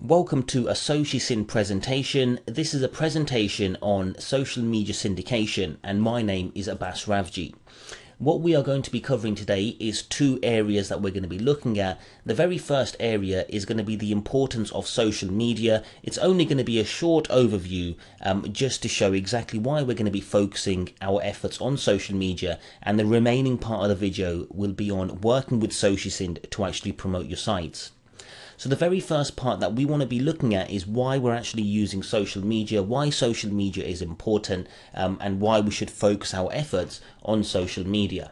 Welcome to a SociSyn presentation. This is a presentation on social media syndication, and my name is Abbas Ravji. What we are going to be covering today is two areas that we're going to be looking at. The very first area is going to be the importance of social media. It's only going to be a short overview just to show exactly why we're going to be focusing our efforts on social media, and the remaining part of the video will be on working with SociSyn to actually promote your sites. So the very first part that we want to be looking at is why we're actually using social media, why social media is important, and why we should focus our efforts on social media.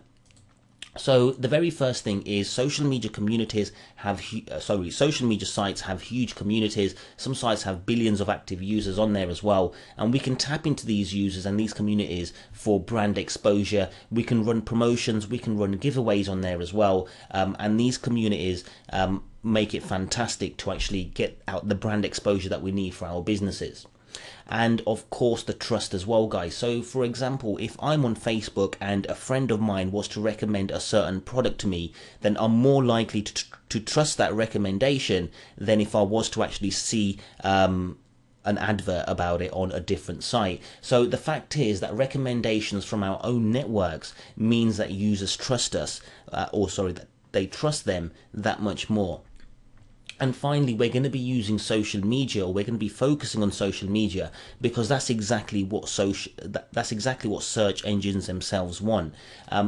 So the very first thing is social media communities have, social media sites have huge communities. Some sites have billions of active users on there as well, and we can tap into these users and these communities for brand exposure. We can run promotions, we can run giveaways on there as well, and these communities make it fantastic to actually get out the brand exposure that we need for our businesses. And of course the trust as well, guys. So for example, if I'm on Facebook and a friend of mine was to recommend a certain product to me, then I'm more likely to trust that recommendation than if I was to actually see an advert about it on a different site. So the fact is that recommendations from our own networks means that users trust us, that they trust them that much more. And finally, we're going to be using social media, or we're going to be focusing on social media, because that's exactly what search engines themselves want.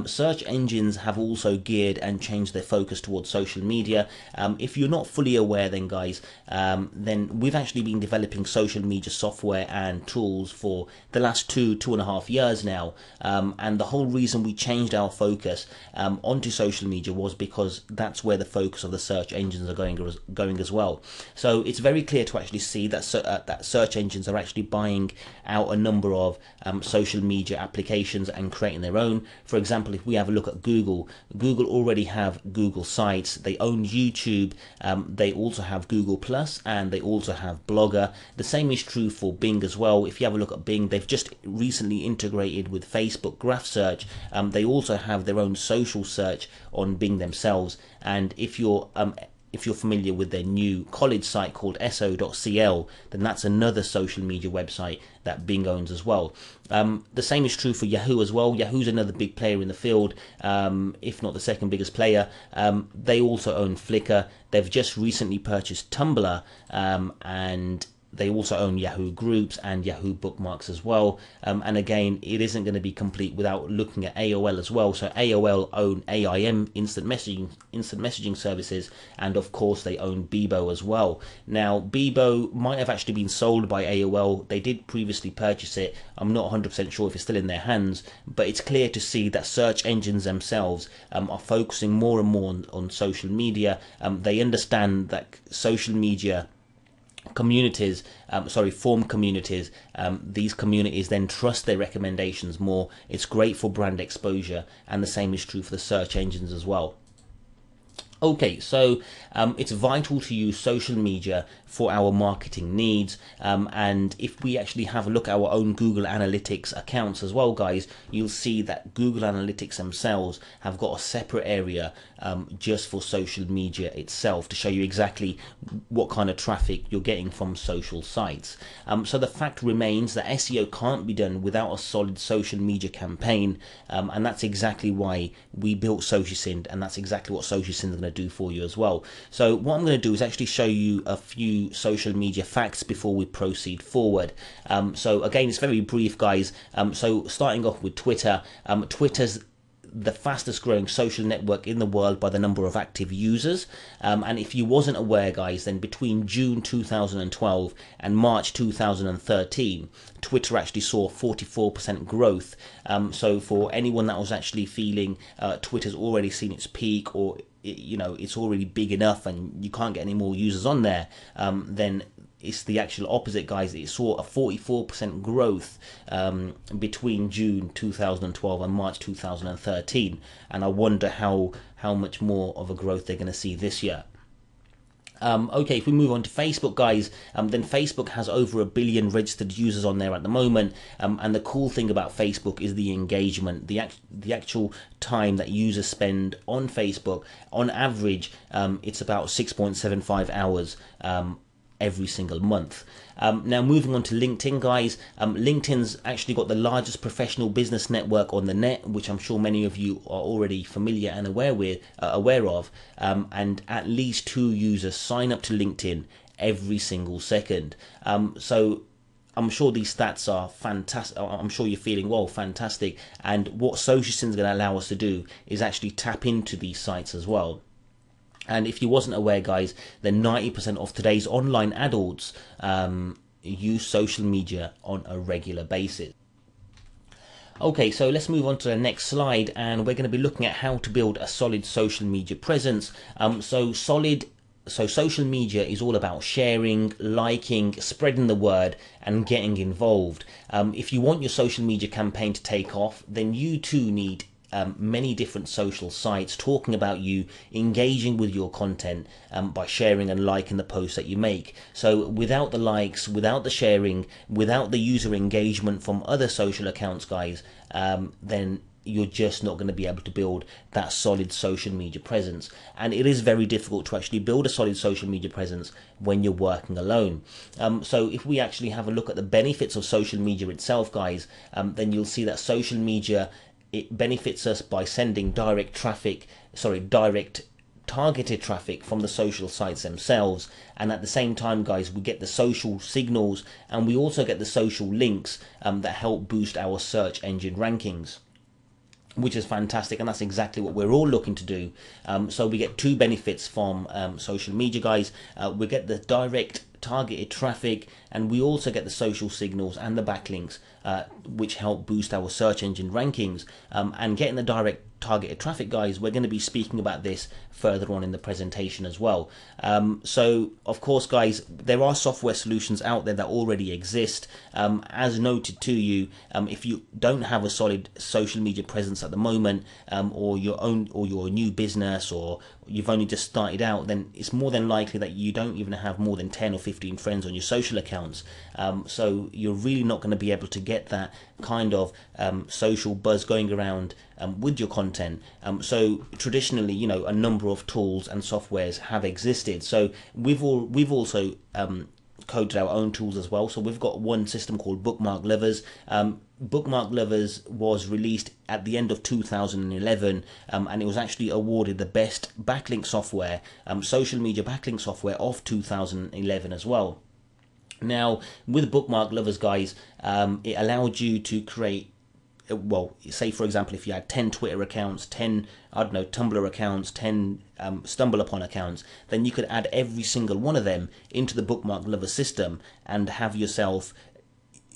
Search engines have also geared and changed their focus towards social media. If you're not fully aware, then guys, then we've actually been developing social media software and tools for the last two and a half years now. And the whole reason we changed our focus onto social media was because that's where the focus of the search engines are going as well. So it's very clear to actually see that that search engines are actually buying out a number of social media applications and creating their own. For example, if we have a look at Google already have Google Sites, they own YouTube, they also have Google Plus, and they also have Blogger. The same is true for Bing as well. If you have a look at Bing, they've just recently integrated with Facebook Graph Search. They also have their own social search on Bing themselves. And if you're familiar with their new college site called so.cl, then that's another social media website that Bing owns as well. The same is true for Yahoo as well. Yahoo's another big player in the field, if not the second biggest player. They also own Flickr. They've just recently purchased Tumblr, and they also own Yahoo Groups and Yahoo Bookmarks as well. And again, it isn't going to be complete without looking at AOL as well. So AOL own AIM, instant messaging services, and of course they own Bebo as well. Now Bebo might have actually been sold by AOL. They did previously purchase it. I'm not 100% sure if it's still in their hands, but it's clear to see that search engines themselves are focusing more and more on social media. They understand that social media communities form communities. These communities then trust their recommendations more. It's great for brand exposure, and the same is true for the search engines as well. Okay, so it's vital to use social media for our marketing needs, and if we actually have a look at our own Google Analytics accounts as well, guys, you'll see that Google Analytics themselves have got a separate area just for social media itself, to show you exactly what kind of traffic you're getting from social sites. So the fact remains that SEO can't be done without a solid social media campaign, and that's exactly why we built SociSyn, and that's exactly what SociSyn is going to do for you as well. So what I'm going to do is actually show you a few social media facts before we proceed forward. So again, it's very brief, guys. So starting off with Twitter, Twitter's the fastest growing social network in the world by the number of active users, and if you wasn't aware, guys, then between June 2012 and March 2013, Twitter actually saw 44% growth. So for anyone that was actually feeling Twitter's already seen its peak, or it's already big enough and you can't get any more users on there, then it's the actual opposite, guys. It saw a 44% growth between June 2012 and March 2013, and I wonder how much more of a growth they're going to see this year. Okay, if we move on to Facebook, guys, then Facebook has over 1 billion registered users on there at the moment, and the cool thing about Facebook is the engagement, the actual time that users spend on Facebook. On average, it's about 6.75 hours every single month. Now moving on to LinkedIn, guys, LinkedIn's actually got the largest professional business network on the net, which I'm sure many of you are already familiar and aware of, and at least 2 users sign up to LinkedIn every single second. So I'm sure these stats are fantastic. I'm sure you're feeling, well, fantastic. And what SocialSync is going to allow us to do is actually tap into these sites as well. And if you wasn't aware, guys, then 90% of today's online adults use social media on a regular basis. Okay, so let's move on to the next slide, and we're going to be looking at how to build a solid social media presence. So social media is all about sharing, liking, spreading the word, and getting involved. If you want your social media campaign to take off, then you too need many different social sites talking about you, engaging with your content by sharing and liking the posts that you make. So without the likes, without the sharing, without the user engagement from other social accounts, guys, then you're just not going to be able to build that solid social media presence. And it is very difficult to actually build a solid social media presence when you're working alone. So if we actually have a look at the benefits of social media itself, guys, then you'll see that social media, it benefits us by sending direct targeted traffic from the social sites themselves, and at the same time, guys, we get the social signals, and we also get the social links that help boost our search engine rankings, which is fantastic, and that's exactly what we're all looking to do. So we get 2 benefits from social media, guys. We get the direct targeted traffic, and we also get the social signals and the backlinks, which help boost our search engine rankings. And getting the direct targeted traffic, guys, we're going to be speaking about this further on in the presentation as well. So of course, guys, there are software solutions out there that already exist. As noted to you, if you don't have a solid social media presence at the moment, or you're a new business, or you've only just started out, then it's more than likely that you don't even have more than 10 or 15 friends on your social accounts. So you're really not going to be able to get that kind of social buzz going around with your content. So traditionally, you know, a number of tools and softwares have existed. So we've also coded our own tools as well. So we've got one system called Bookmark Lovers. Bookmark Lovers was released at the end of 2011, and it was actually awarded the best backlink software, social media backlink software of 2011 as well. Now, with Bookmark Lovers, guys, it allowed you to create, well, say for example, if you had 10 Twitter accounts, 10, I don't know, Tumblr accounts, 10 StumbleUpon accounts, then you could add every single one of them into the Bookmark Lovers system and have yourself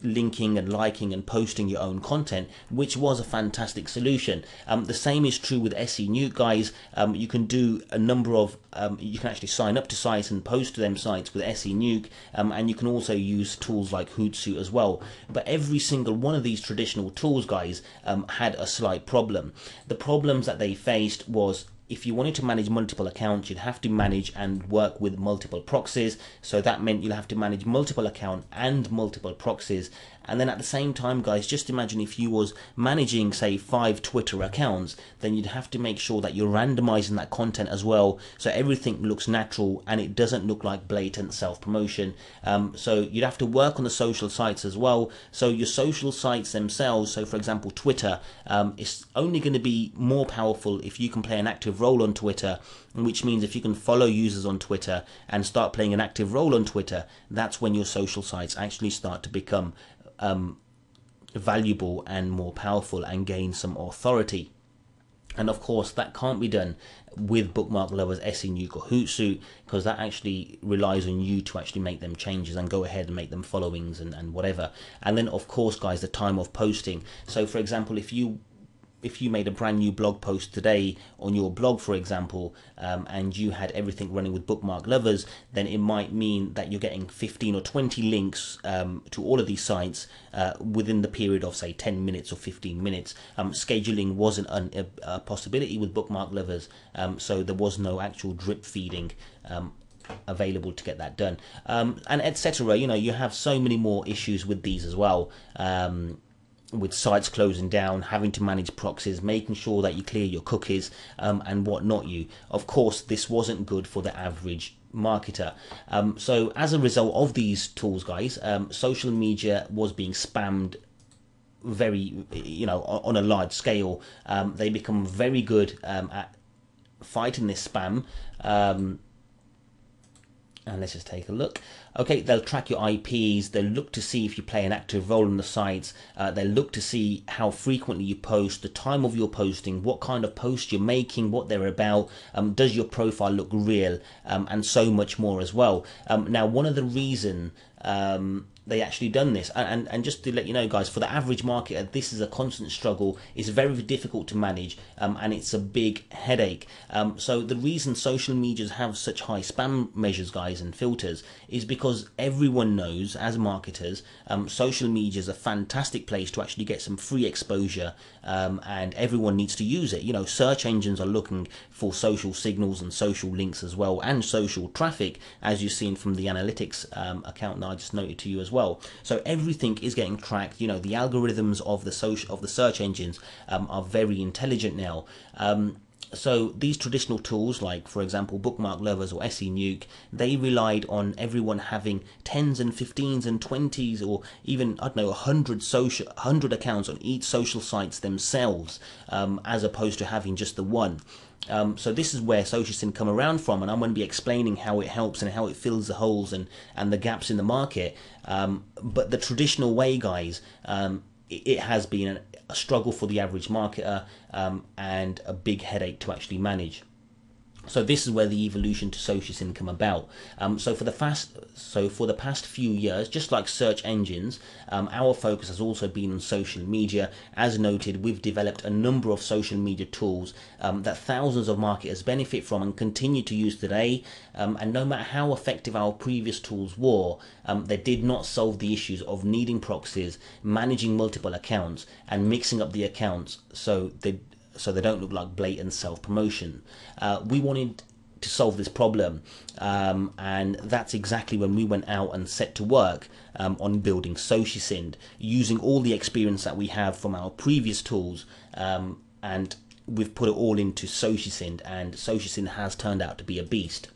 linking and liking and posting your own content, which was a fantastic solution. The same is true with SE Nuke, guys. You can do a number of you can actually sign up to sites and post to them sites with SE Nuke, and you can also use tools like Hootsuite as well. But every single one of these traditional tools, guys, had a slight problem. The problems that they faced was, if you wanted to manage multiple accounts, you'd have to manage and work with multiple proxies. So that meant you'll have to manage multiple accounts and multiple proxies. And then at the same time, guys, just imagine if you was managing, say, 5 Twitter accounts, then you'd have to make sure that you're randomizing that content as well, so everything looks natural and it doesn't look like blatant self-promotion. So you'd have to work on the social sites as well. So your social sites themselves, so for example, Twitter, is only going to be more powerful if you can play an active role on Twitter, which means if you can follow users on Twitter and start playing an active role on Twitter, that's when your social sites actually start to become valuable and more powerful and gain some authority. And of course, that can't be done with Bookmark Lovers, SE Nuke or Hootsuite, because that actually relies on you to actually make them changes and go ahead and make them followings and whatever. And then of course, guys, the time of posting. So for example, if you made a brand new blog post today on your blog, for example, and you had everything running with Bookmark Lovers, then it might mean that you're getting 15 or 20 links to all of these sites within the period of, say, 10 minutes or 15 minutes. Scheduling wasn't a possibility with Bookmark Lovers, so there was no actual drip feeding available to get that done, and etc. You know, you have so many more issues with these as well. With sites closing down, having to manage proxies, making sure that you clear your cookies and whatnot. Of course, this wasn't good for the average marketer. So as a result of these tools, guys, social media was being spammed very, on a large scale. They become very good at fighting this spam. And let's just take a look. Okay, they'll track your IPs. They'll look to see if you play an active role in the sites. They'll look to see how frequently you post, the time of your posting, what kind of post you're making, what they're about, does your profile look real, and so much more as well. Now, one of the reason they actually done this, and just to let you know, guys, for the average marketer, this is a constant struggle. It's very difficult to manage, and it's a big headache. So the reason social medias have such high spam measures, guys, and filters is because everyone knows, as marketers, social media is a fantastic place to actually get some free exposure, and everyone needs to use it. Search engines are looking for social signals and social links as well, and social traffic, as you've seen from the analytics account that I just noted to you as well. So everything is getting tracked. The algorithms of the search engines are very intelligent now. So these traditional tools, like for example Bookmark Lovers or SE Nuke, they relied on everyone having 10s and 15s and 20s, or even, I don't know, 100 accounts on each social sites themselves, as opposed to having just the one. So this is where SocialSyn come around from, and I'm going to be explaining how it helps and how it fills the holes and the gaps in the market. But the traditional way, guys, it has been a struggle for the average marketer, and a big headache to actually manage. So this is where the evolution to SocialSyn come about. So for the past few years, just like search engines, our focus has also been on social media. As noted, we've developed a number of social media tools that thousands of marketers benefit from and continue to use today. And no matter how effective our previous tools were, they did not solve the issues of needing proxies, managing multiple accounts, and mixing up the accounts so they don't look like blatant self-promotion. We wanted to solve this problem, and that's exactly when we went out and set to work on building SocialSyn, using all the experience that we have from our previous tools, and we've put it all into SocialSyn, and SocialSyn has turned out to be a beast.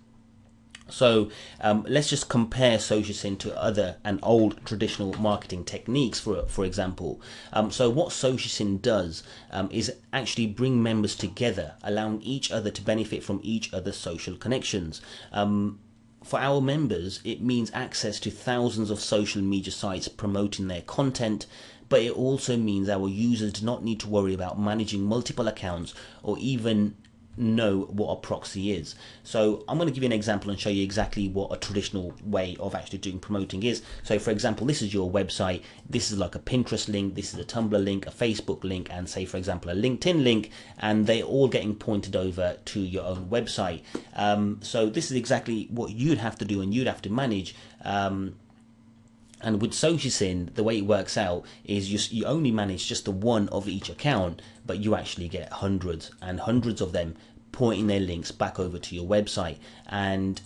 So let's just compare SocialSyn to other and old traditional marketing techniques, for example. So what SocialSyn does is actually bring members together, allowing each other to benefit from each other's social connections. For our members, it means access to thousands of social media sites promoting their content, but it also means our users do not need to worry about managing multiple accounts or even know what a proxy is. So I'm going to give you an example and show you exactly what a traditional way of actually doing promoting is. So for example, this is your website, this is like a Pinterest link, this is a Tumblr link, a Facebook link, and say for example a LinkedIn link, and they're all getting pointed over to your own website. So this is exactly what you'd have to do and you'd have to manage. And with SocialSyn, the way it works out is you only manage just the one of each account, but you actually get hundreds and hundreds of them pointing their links back over to your website. And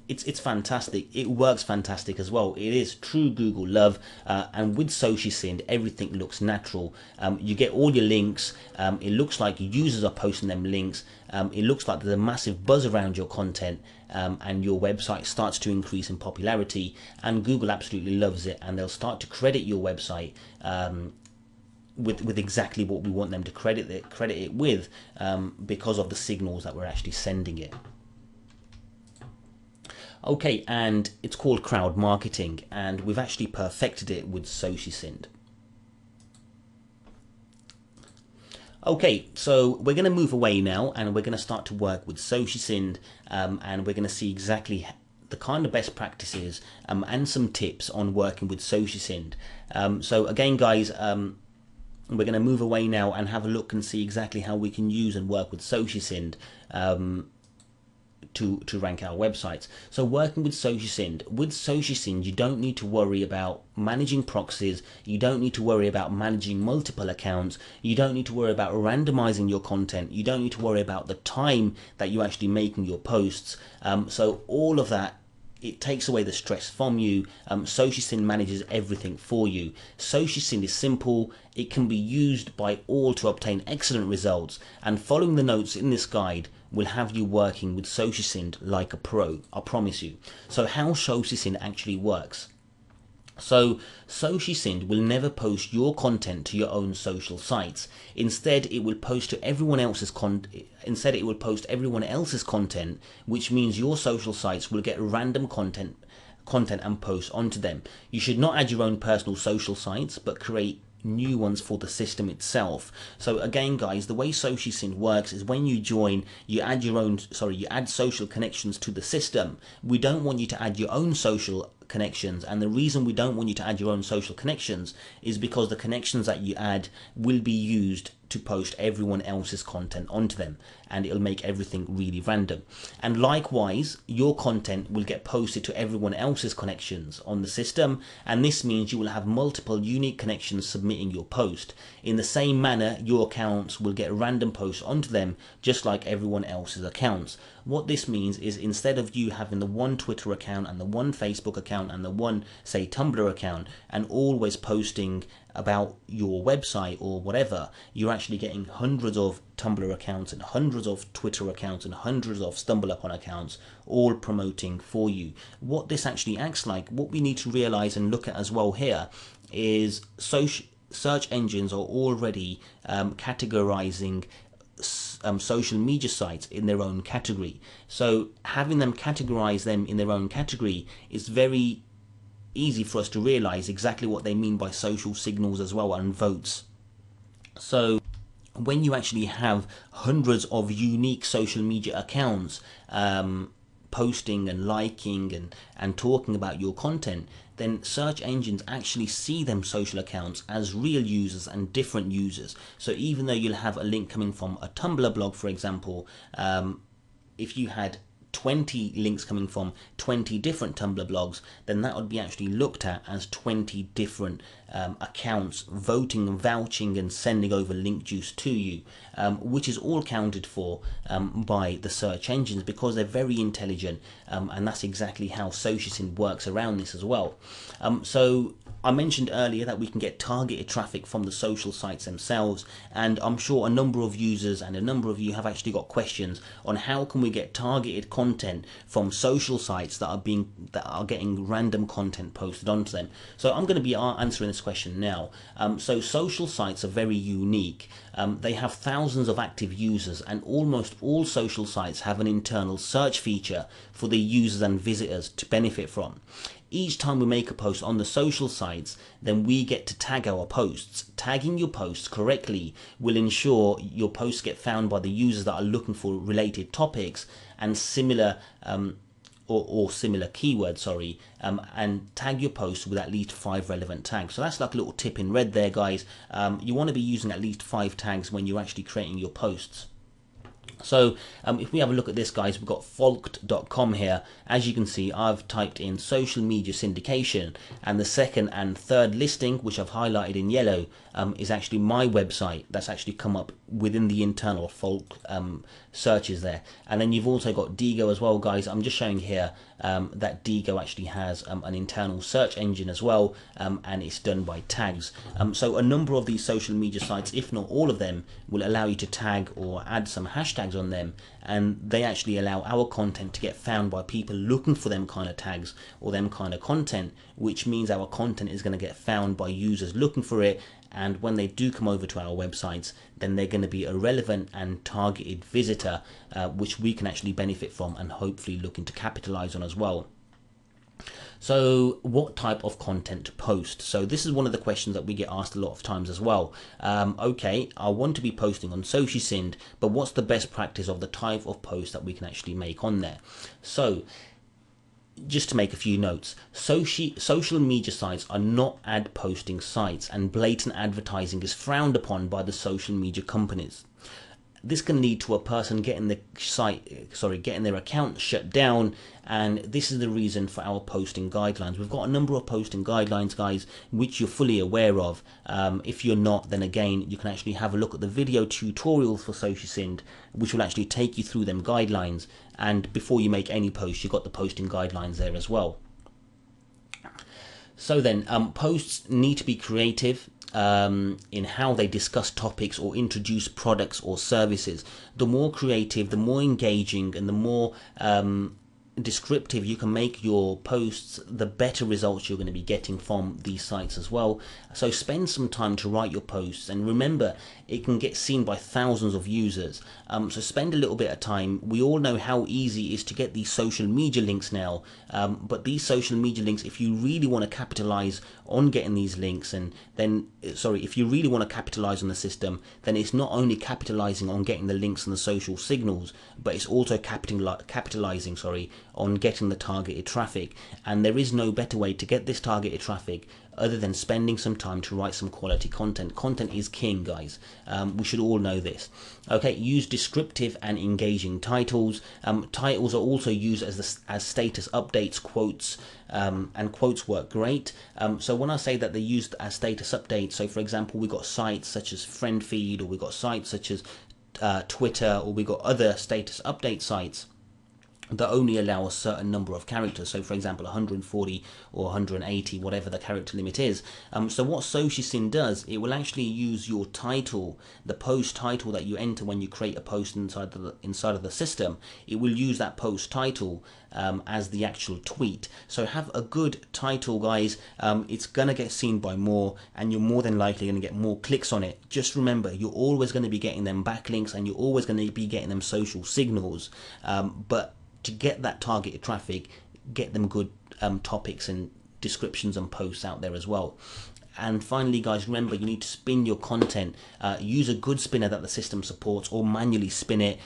it's fantastic. It works fantastic as well. It is true Google love, and with SocialSyn, everything looks natural. You get all your links. It looks like users are posting them links. It looks like there's a massive buzz around your content, and your website starts to increase in popularity, and Google absolutely loves it, and they'll start to credit your website with exactly what we want them to credit it with, because of the signals that we're actually sending it. Okay, and it's called crowd marketing, and we've actually perfected it with SocialSyn. Okay, so we're going to move away now, and we're going to start to work with SocialSyn, and we're going to see exactly the kind of best practices and some tips on working with SocialSyn. So again, guys, we're going to move away now and have a look and see exactly how we can use and work with SocialSyn to rank our websites. So working with SocialSyn, you don't need to worry about managing proxies, you don't need to worry about managing multiple accounts, you don't need to worry about randomizing your content, you don't need to worry about the time that you're actually making your posts. So all of that it takes away the stress from you. SocialSync manages everything for you. SocialSync is simple, it can be used by all to obtain excellent results, and following the notes in this guide will have you working with SocialSync like a pro, I promise you. So how SocialSync actually works. So SocialSync will never post your content to your own social sites. Instead, it will post everyone else's content, which means your social sites will get random content and post onto them. You should not add your own personal social sites, but create new ones for the system itself. So again guys, the way SocialSync works is when you join, you add social connections to the system. We don't want you to add your own social connections, and the reason we don't want you to add your own social connections is because the connections that you add will be used to post everyone else's content onto them, and it'll make everything really random. And likewise, your content will get posted to everyone else's connections on the system, and this means you will have multiple unique connections submitting your post. In the same manner, your accounts will get random posts onto them just like everyone else's accounts. What this means is, instead of you having the one Twitter account and the one Facebook account and the one, say, Tumblr account, and always posting about your website or whatever, you're actually getting hundreds of Tumblr accounts and hundreds of Twitter accounts and hundreds of StumbleUpon accounts all promoting for you. What this actually acts like, what we need to realize and look at as well here, is search engines are already categorizing social media sites in their own category. So having them categorize them in their own category is very easy for us to realize exactly what they mean by social signals as well, and votes. So when you actually have hundreds of unique social media accounts posting and liking and talking about your content, then search engines actually see them social accounts as real users and different users. So even though you'll have a link coming from a Tumblr blog, for example, if you had 20 links coming from 20 different Tumblr blogs, then that would be actually looked at as 20 different accounts voting and vouching and sending over link juice to you, which is all counted for by the search engines, because they're very intelligent, and that's exactly how SocialSync works around this as well. So I mentioned earlier that we can get targeted traffic from the social sites themselves, and I'm sure a number of users and a number of you have actually got questions on how can we get targeted content from social sites that are getting random content posted onto them. So I'm going to be answering this question now. So social sites are very unique. They have thousands of active users, and almost all social sites have an internal search feature for the users and visitors to benefit from. Each time we make a post on the social sites, then we get to tag our posts. Tagging your posts correctly will ensure your posts get found by the users that are looking for related topics and similar or similar keywords, and tag your posts with at least 5 relevant tags. So that's like a little tip in red there, guys. You want to be using at least 5 tags when you're actually creating your posts. So if we have a look at this, guys, we've got folked.com here. As you can see, I've typed in social media syndication, and the second and third listing, which I've highlighted in yellow, is actually my website that's actually come up within the internal Folk searches there. And then you've also got Diigo as well, guys. I'm just showing here that Diigo actually has an internal search engine as well, and it's done by tags. So a number of these social media sites, if not all of them, will allow you to tag or add some hashtags on them, and they actually allow our content to get found by people looking for them kind of tags or them kind of content, which means our content is going to get found by users looking for it, and when they do come over to our websites, then they're going to be a relevant and targeted visitor, which we can actually benefit from and hopefully looking to capitalize on as well. So what type of content to post? So this is one of the questions that we get asked a lot of times as well. Okay, I want to be posting on SocialSync, but what's the best practice of the type of post that we can actually make on there? So just to make a few notes, social media sites are not ad posting sites, and blatant advertising is frowned upon by the social media companies. This can lead to a person getting their account shut down, and this is the reason for our posting guidelines. We've got a number of posting guidelines, guys, which you're fully aware of. If you're not, then again, you can actually have a look at the video tutorial for SocialSync, which will actually take you through them guidelines, and before you make any post, you've got the posting guidelines there as well. So then, posts need to be creative in how they discuss topics or introduce products or services. The more creative, the more engaging, and the more descriptive you can make your posts, the better results you're going to be getting from these sites as well. So spend some time to write your posts, and remember, it can get seen by thousands of users. So spend a little bit of time. We all know how easy it is to get these social media links now, but these social media links, if you really want to capitalize on getting these links, and then if you really want to capitalize on the system, then it's not only capitalizing on getting the links and the social signals, but it's also capitalizing on getting the targeted traffic. And there is no better way to get this targeted traffic other than spending some time to write some quality content. Content is king, guys. We should all know this. Okay, use descriptive and engaging titles. Titles are also used as status updates, quotes, and quotes work great. So when I say that they're used as status updates, so for example, we've got sites such as Friend Feed, or we've got sites such as Twitter, or we've got other status update sites that only allow a certain number of characters. So for example, 140 or 180, whatever the character limit is. So what SociSyn does, it will actually use your title, the post title that you enter when you create a post inside of the system. It will use that post title as the actual tweet. So have a good title, guys. It's gonna get seen by more, and you're more than likely gonna get more clicks on it. Just remember, you're always going to be getting them backlinks, and you're always going to be getting them social signals, but to get that targeted traffic, get them good topics and descriptions and posts out there as well. And finally, guys, remember, you need to spin your content. Use a good spinner that the system supports, or manually spin it.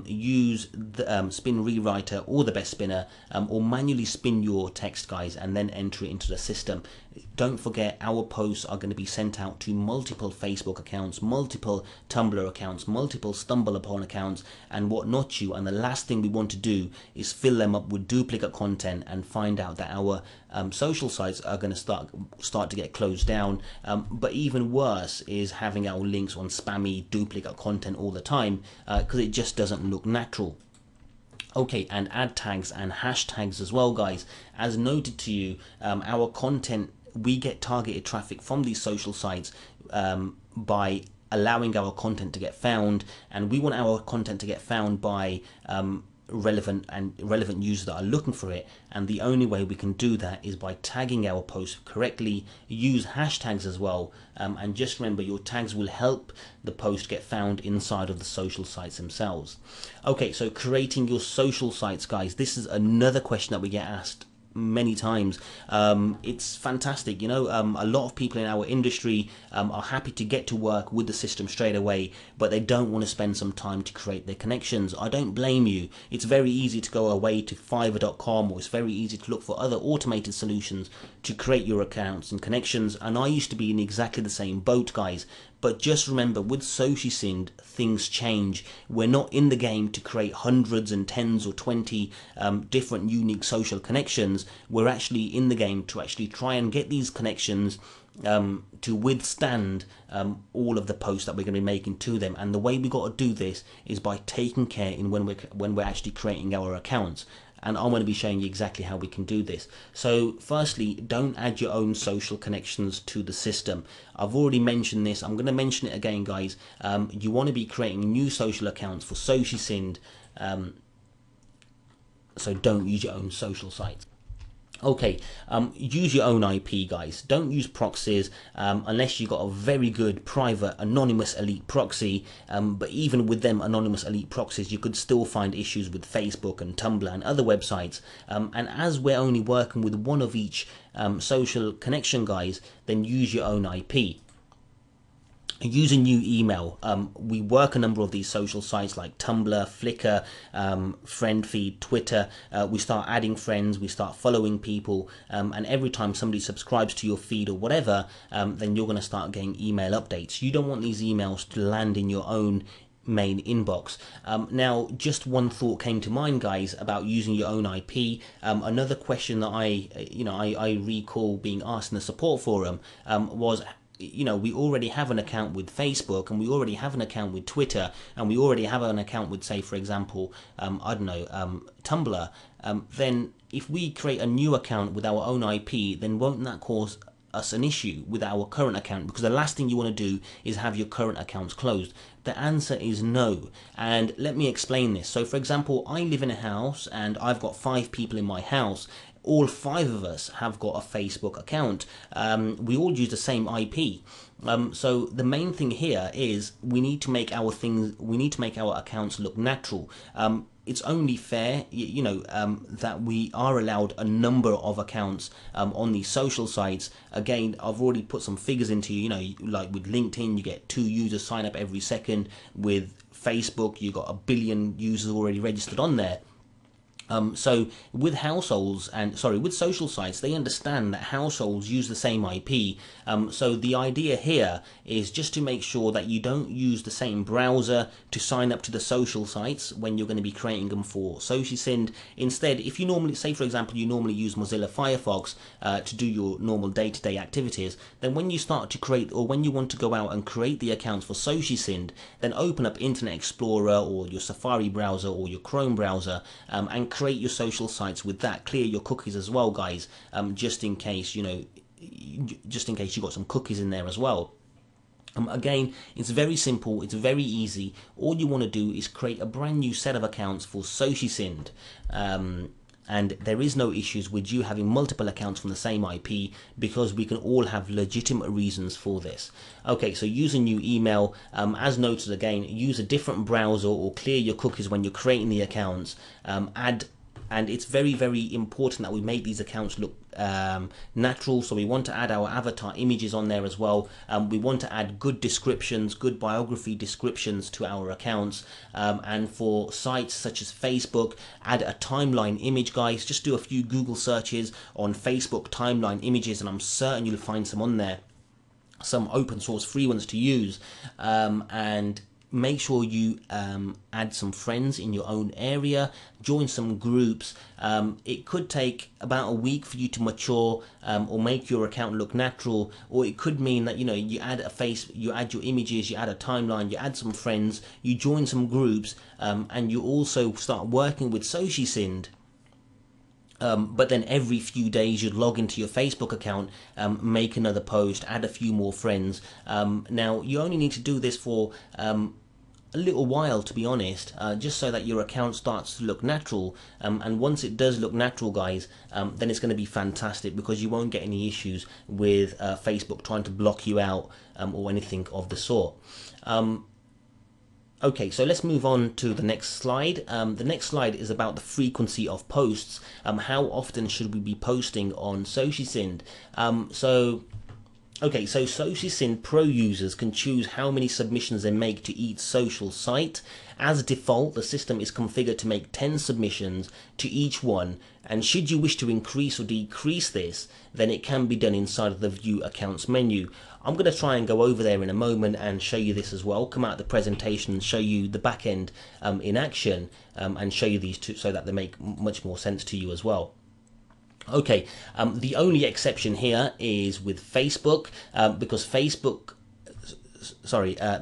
Use the spin rewriter or the best spinner, or manually spin your text, guys, and then enter it into the system. Don't forget, our posts are going to be sent out to multiple Facebook accounts, multiple Tumblr accounts, multiple StumbleUpon accounts, and whatnot. And the last thing we want to do is fill them up with duplicate content and find out that our social sites are going to start to get closed down. But even worse is having our links on spammy duplicate content all the time, because it just doesn't look natural. Okay, and add tags and hashtags as well, guys. As noted to you, our content, we get targeted traffic from these social sites by allowing our content to get found, and we want our content to get found by relevant users that are looking for it. And the only way we can do that is by tagging our posts correctly. Use hashtags as well, and just remember, your tags will help the post get found inside of the social sites themselves. Okay, so creating your social sites, guys, this is another question that we get asked many times. It's fantastic, a lot of people in our industry are happy to get to work with the system straight away, but they don't want to spend some time to create their connections. I don't blame you. It's very easy to go away to Fiverr.com, or it's very easy to look for other automated solutions to create your accounts and connections, and I used to be in exactly the same boat, guys. But just remember, with SociSyn, things change. We're not in the game to create hundreds and tens or 20 different unique social connections. We're actually in the game to actually try and get these connections to withstand all of the posts that we're going to be making to them. And the way we got to do this is by taking care in when we're actually creating our accounts. And I'm going to be showing you exactly how we can do this. So firstly, don't add your own social connections to the system. I've already mentioned this. I'm going to mention it again, guys. You want to be creating new social accounts for SociSyn, so don't use your own social sites. Okay, use your own IP, guys. Don't use proxies unless you've got a very good private anonymous elite proxy, but even with them anonymous elite proxies, you could still find issues with Facebook and Tumblr and other websites. And as we're only working with one of each social connection, guys, then use your own IP. Use a new email. We work a number of these social sites like Tumblr, Flickr, Friend Feed, Twitter. We start adding friends, we start following people, and every time somebody subscribes to your feed or whatever, then you're going to start getting email updates. You don't want these emails to land in your own main inbox. Now, just one thought came to mind, guys, about using your own IP. Another question that I recall being asked in the support forum was, we already have an account with Facebook, and we already have an account with Twitter, and we already have an account with, say, for example, I don't know, Tumblr, then if we create a new account with our own IP, then won't that cause us an issue with our current account? Because the last thing you want to do is have your current accounts closed. The answer is no, and let me explain this. So for example, I live in a house and I've got 5 people in my house. All 5 of us have got a Facebook account. We all use the same IP. So the main thing here is we need to make our accounts look natural. It's only fair, that we are allowed a number of accounts on these social sites. Again, I've already put some figures into, like with LinkedIn, you get 2 users sign up every second. With Facebook, you got 1 billion users already registered on there. So with with social sites, they understand that households use the same IP. So the idea here is just to make sure that you don't use the same browser to sign up to the social sites when you're going to be creating them for SociSend. Instead, if you normally, say for example, you normally use Mozilla Firefox to do your normal day-to-day activities, then when you start to create, or when you want to go out and create the accounts for SociSend, then open up Internet Explorer or your Safari browser or your Chrome browser and create your social sites with that. Clear your cookies as well, guys, just in case you got some cookies in there as well. Again, it's very simple, it's very easy. All you want to do is create a brand new set of accounts for SociSend, and there is no issues with you having multiple accounts from the same IP, because we can all have legitimate reasons for this. Okay, so use a new email. As noted again, use a different browser or clear your cookies when you're creating the accounts. And it's very, very important that we make these accounts look natural. So we want to add our avatar images on there as well. We want to add good descriptions, good biography descriptions to our accounts. And for sites such as Facebook, add a timeline image, guys. Just do a few Google searches on Facebook timeline images, and I'm certain you'll find some on there, some open source free ones to use. And make sure you add some friends in your own area, join some groups. It could take about a week for you to mature or make your account look natural, or it could mean that you add you add your images, you add a timeline, you add some friends, you join some groups, and you also start working with SociSend. But then every few days you'd log into your Facebook account, make another post, add a few more friends. Now you only need to do this for a little while, to be honest, just so that your account starts to look natural. And once it does look natural, guys, then it's going to be fantastic, because you won't get any issues with Facebook trying to block you out or anything of the sort. Okay, so let's move on to the next slide. The next slide is about the frequency of posts. How often should we be posting on SociSend? Okay, so SociSend Pro users can choose how many submissions they make to each social site. As default, the system is configured to make 10 submissions to each one, and should you wish to increase or decrease this, then it can be done inside of the View Accounts menu. I'm going to try and go over there in a moment and show you this as well, come out of the presentation and show you the back end in action, and show you these two so that they make much more sense to you as well. Okay, the only exception here is with Facebook, because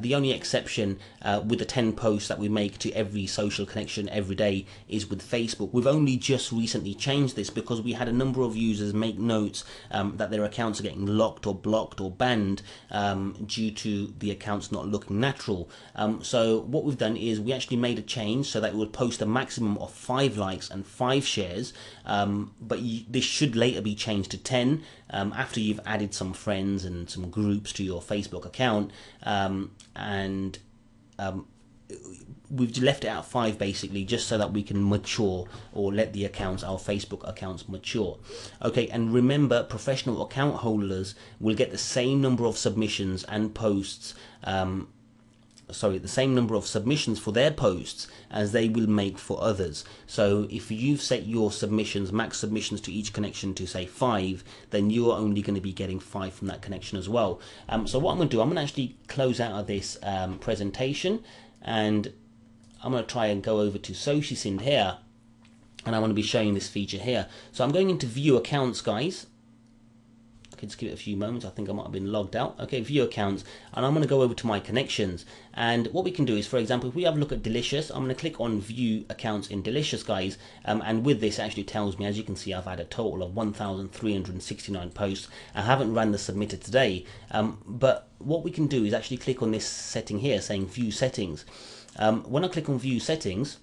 the only exception with the 10 posts that we make to every social connection every day is with Facebook. We've only just recently changed this because we had a number of users make notes that their accounts are getting locked or blocked or banned due to the accounts not looking natural. So what we've done is we actually made a change so that it would post a maximum of 5 likes and 5 shares, but this should later be changed to 10 after you've added some friends and some groups to your Facebook account. We've left it at 5 basically, just so that we can mature, or let the accounts, our Facebook accounts, mature. Okay, and remember, professional account holders will get the same number of submissions and posts, the same number of submissions for their posts as they will make for others. So if you've set your submissions, max submissions to each connection to say 5, then you're only going to be getting 5 from that connection as well. So what I'm going to do, I'm going to actually close out of this presentation, and I'm going to try and go over to SociSend here, and I want to be showing this feature here. So I'm going into View Accounts, guys. Okay, Okay, just give it a few moments. I think I might have been logged out. Okay, view accounts, and I'm going to go over to my connections. And what we can do is, for example, if we have a look at Delicious, I'm going to click on view accounts in Delicious, guys. And with this, it actually tells me, as you can see, I've had a total of 1,369 posts. I haven't ran the submitted today, but what we can do is actually click on this setting here saying view settings. When I click on view settings,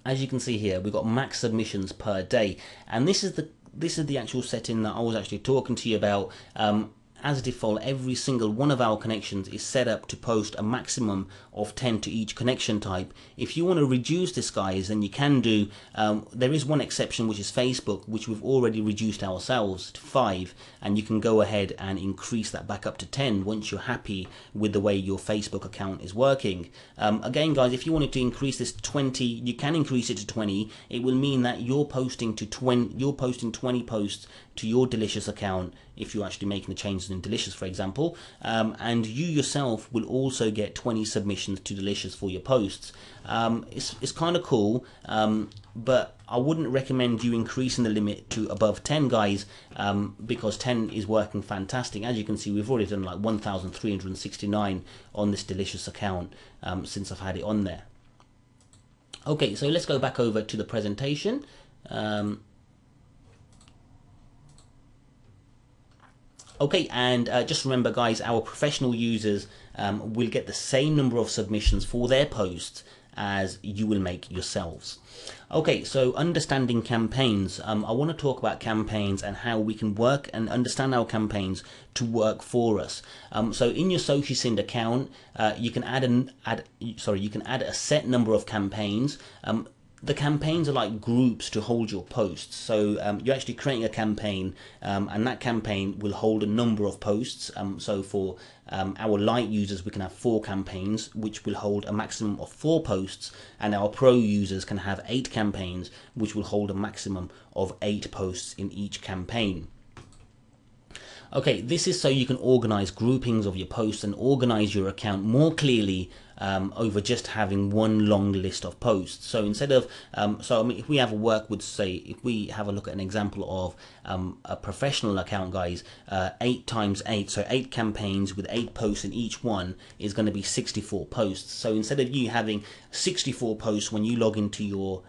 as you can see here, we've got max submissions per day, and this is the actual setting that I was actually talking to you about. As default, every single one of our connections is set up to post a maximum of 10 to each connection type. If you want to reduce this, guys, then you can do. There is one exception, which is Facebook, which we've already reduced ourselves to 5, and you can go ahead and increase that back up to 10 once you're happy with the way your Facebook account is working. Again, guys, if you wanted to increase this to 20, you can increase it to 20. It will mean that you're posting 20 posts to your Delicious account if you're actually making the changes in Delicious, for example, and you yourself will also get 20 submissions to Delicious for your posts. It's kind of cool, but I wouldn't recommend you increasing the limit to above 10, guys, because 10 is working fantastic. As you can see, we've already done like 1,369 on this Delicious account since I've had it on there. Okay, so let's go back over to the presentation. Okay, and just remember, guys, our professional users will get the same number of submissions for their posts as you will make yourselves. Okay, so understanding campaigns. I want to talk about campaigns and how we can work and understand our campaigns to work for us. So in your SocialSend account, you can add a set number of campaigns. The campaigns are like groups to hold your posts. So you're actually creating a campaign, and that campaign will hold a number of posts. So for our light users, we can have 4 campaigns, which will hold a maximum of 4 posts, and our pro users can have 8 campaigns, which will hold a maximum of 8 posts in each campaign. Okay, this is so you can organize groupings of your posts and organize your account more clearly over just having one long list of posts. So instead of, if we have a work with, say, if we have a look at an example of a professional account, guys, 8 times 8, so 8 campaigns with 8 posts in each one is going to be 64 posts. So instead of you having 64 posts when you log into your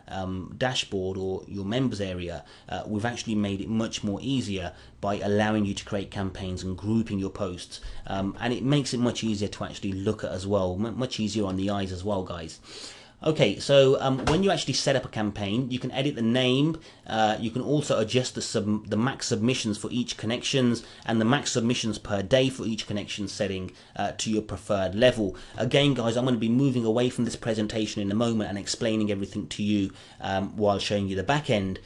dashboard or your members area, we've actually made it much more easier by allowing you to create campaigns and grouping your posts, and it makes it much easier to actually look at as well, much easier on the eyes as well, guys. Okay, so when you actually set up a campaign, you can edit the name, you can also adjust the max submissions for each connections and the max submissions per day for each connection setting to your preferred level. Again, guys, I'm going to be moving away from this presentation in a moment and explaining everything to you while showing you the back end.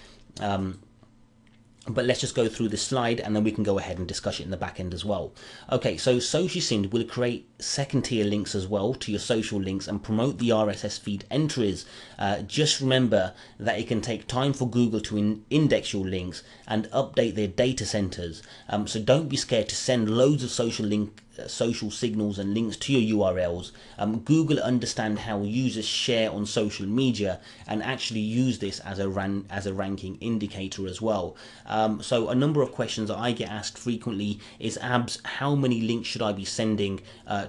But let's just go through this slide and then we can go ahead and discuss it in the back end as well. Okay, so SocialSend will create second tier links as well to your social links and promote the RSS feed entries. Just remember that it can take time for Google to index your links and update their data centers. So don't be scared to send loads of social signals and links to your URLs. Google understand how users share on social media and actually use this as a ranking indicator as well. So a number of questions that I get asked frequently is, Abs, how many links should I be sending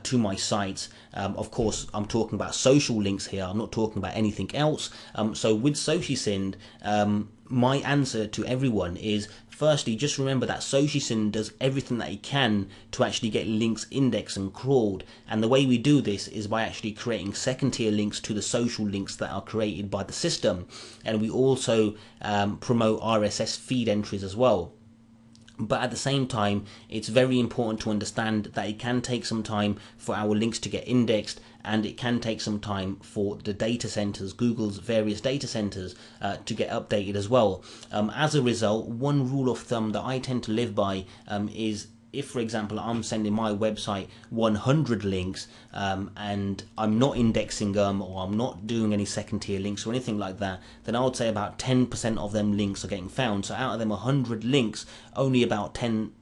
to my sites? Of course, I'm talking about social links here. I'm not talking about anything else. So with SocialSend, my answer to everyone is, firstly, just remember that SocialSend does everything that it can to actually get links indexed and crawled. And the way we do this is by actually creating second tier links to the social links that are created by the system. And we also promote RSS feed entries as well. But at the same time, it's very important to understand that it can take some time for our links to get indexed, and it can take some time for the data centers, Google's various data centers, to get updated as well. As a result, one rule of thumb that I tend to live by is, if, for example, I'm sending my website 100 links and I'm not indexing them or I'm not doing any second tier links or anything like that, then I would say about 10% of them links are getting found. So out of them 100 links, only about 10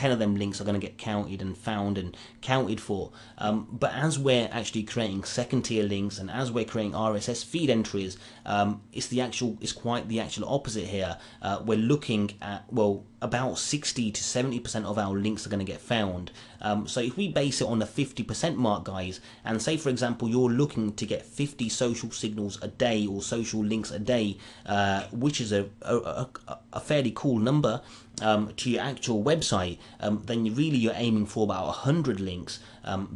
of them links are going to get counted and found and counted for. But as we're actually creating second tier links and as we're creating RSS feed entries, it's quite the actual opposite here. We're looking at, well, about 60 to 70% of our links are going to get found. So if we base it on the 50% mark, guys, and say for example you're looking to get 50 social signals a day or social links a day, which is a fairly cool number to your actual website, then you're aiming for about 100 links,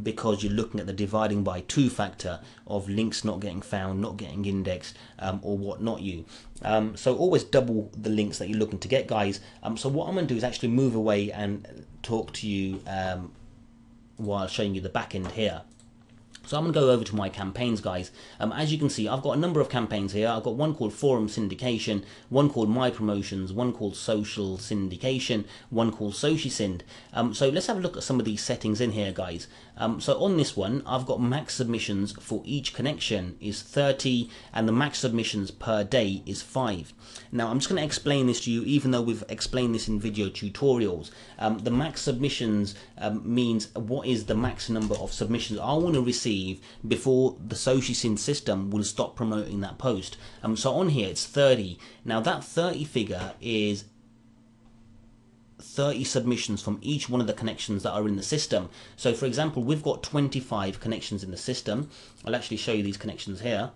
because you're looking at the dividing by 2 factor of links not getting found, not getting indexed, or whatnot you. So always double the links that you're looking to get, guys. So what I'm going to do is actually move away and talk to you while showing you the back end here. So I'm going to go over to my campaigns, guys. As you can see, I've got a number of campaigns here. I've got one called Forum Syndication, one called My Promotions, one called Social Syndication, one called SociSynd. So let's have a look at some of these settings in here, guys. So on this one, I've got max submissions for each connection is 30, and the max submissions per day is 5. Now I'm just going to explain this to you, even though we've explained this in video tutorials. The max submissions means what is the max number of submissions I want to receive before the SociSynd system will stop promoting that post. So on here it's 30. Now that 30 figure is 30 submissions from each one of the connections that are in the system. So for example, we've got 25 connections in the system. I'll actually show you these connections here.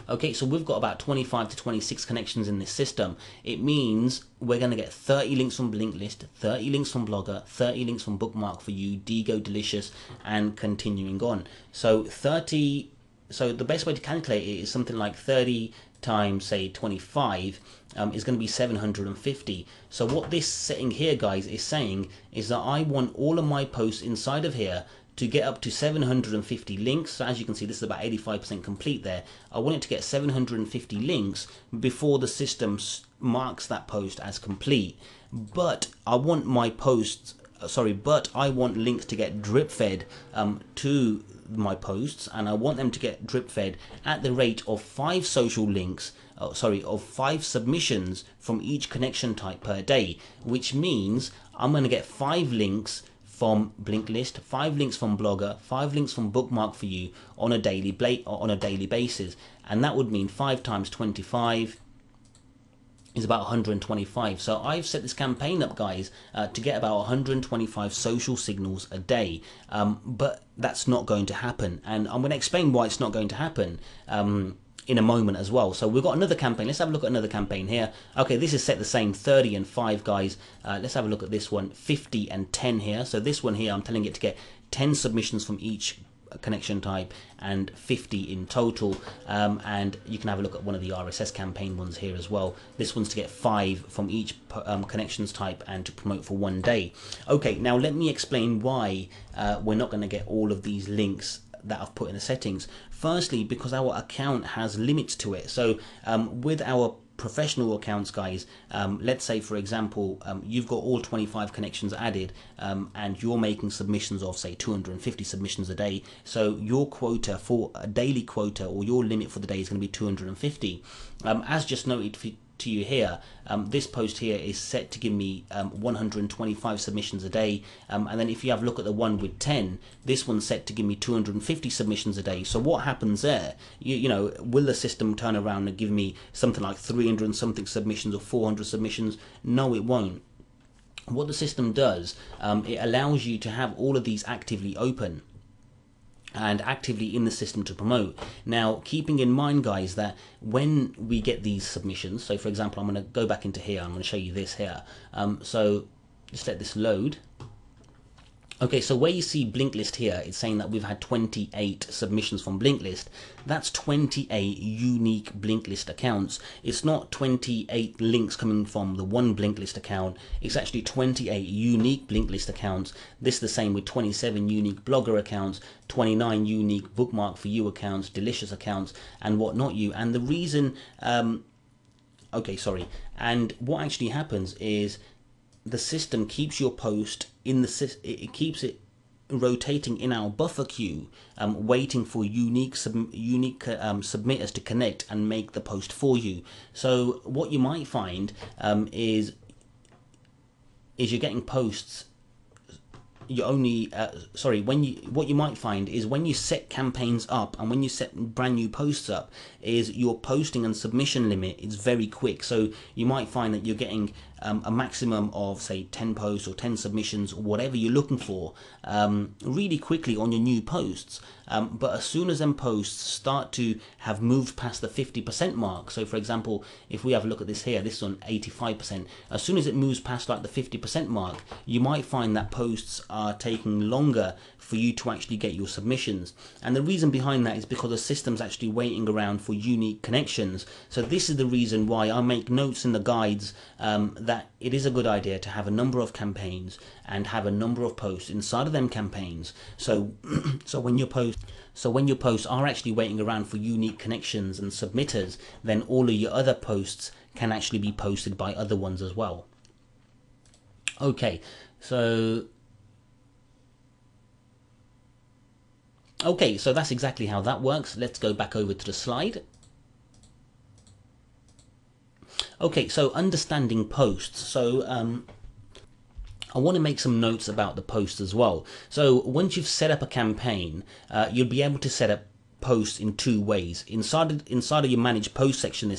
Okay, so we've got about 25 to 26 connections in this system. It means we're going to get 30 links from Blinklist, 30 links from Blogger, 30 links from Bookmark for You, Digo Delicious, and continuing on. So 30. So the best way to calculate it is something like 30 times, say, 25 is going to be 750. So what this setting here, guys, is saying is that I want all of my posts inside of here to get up to 750 links. So as you can see, this is about 85% complete there. I want it to get 750 links before the system marks that post as complete. But I want my posts, but I want links to get drip fed to my posts, and I want them to get drip fed at the rate of 5 social links, of 5 submissions from each connection type per day, which means I'm going to get 5 links from Blinklist, 5 links from Blogger, 5 links from Bookmark for You on a daily basis, and that would mean 5 times 25 is about 125. So I've set this campaign up, guys, to get about 125 social signals a day, but that's not going to happen, and I'm going to explain why it's not going to happen in a moment as well. So we've got another campaign. Let's have a look at another campaign here. Okay, this is set the same, 30 and 5, guys. Let's have a look at this one, 50 and 10 here. So this one here, I'm telling it to get 10 submissions from each connection type and 50 in total, and you can have a look at one of the RSS campaign ones here as well. This one's to get 5 from each connections type and to promote for 1 day. Okay, now let me explain why we're not going to get all of these links that I've put in the settings. Firstly, because our account has limits to it. So with our professional accounts, guys, let's say for example you've got all 25 connections added, and you're making submissions of say 250 submissions a day, so your quota for a daily quota, or your limit for the day, is going to be 250. As just noted to you here, this post here is set to give me 125 submissions a day, and then if you have a look at the one with 10, this one's set to give me 250 submissions a day. So what happens there? You know, will the system turn around and give me something like 300 and something submissions or 400 submissions? No, it won't. What the system does, it allows you to have all of these actively open and actively in the system to promote. Now, keeping in mind, guys, that when we get these submissions, so for example, I'm going to go back into here, I'm going to show you this here. So just let this load. Okay, so where you see Blinklist here, it's saying that we've had 28 submissions from Blinklist. That's 28 unique Blinklist accounts. It's not 28 links coming from the one Blinklist account. It's actually 28 unique Blinklist accounts. This is the same with 27 unique Blogger accounts, 29 unique Bookmark for You accounts, Delicious accounts, and whatnot you. And the reason, and what actually happens is the system keeps your post in the it keeps it rotating in our buffer queue, waiting for unique submitters to connect and make the post for you. So what you might find is you're getting posts you only sorry, when you, what you might find is when you set campaigns up and when you set brand new posts up, is your posting and submission limit is very quick. So you might find that you're getting a maximum of say 10 posts or 10 submissions or whatever you're looking for really quickly on your new posts. But as soon as them posts start to have moved past the 50% mark, so for example, if we have a look at this here, this is on 85%. As soon as it moves past like the 50% mark, you might find that posts are taking longer for you to actually get your submissions. And the reason behind that is because the system's actually waiting around for unique connections. So this is the reason why I make notes in the guides that it is a good idea to have a number of campaigns and have a number of posts inside of them campaigns. So when your posts are actually waiting around for unique connections and submitters, then all of your other posts can actually be posted by other ones as well. Okay, so that's exactly how that works. Let's go back over to the slide. Okay, so understanding posts. So I want to make some notes about the post as well. So once you've set up a campaign, you'll be able to set up posts in two ways. Inside of your manage post section,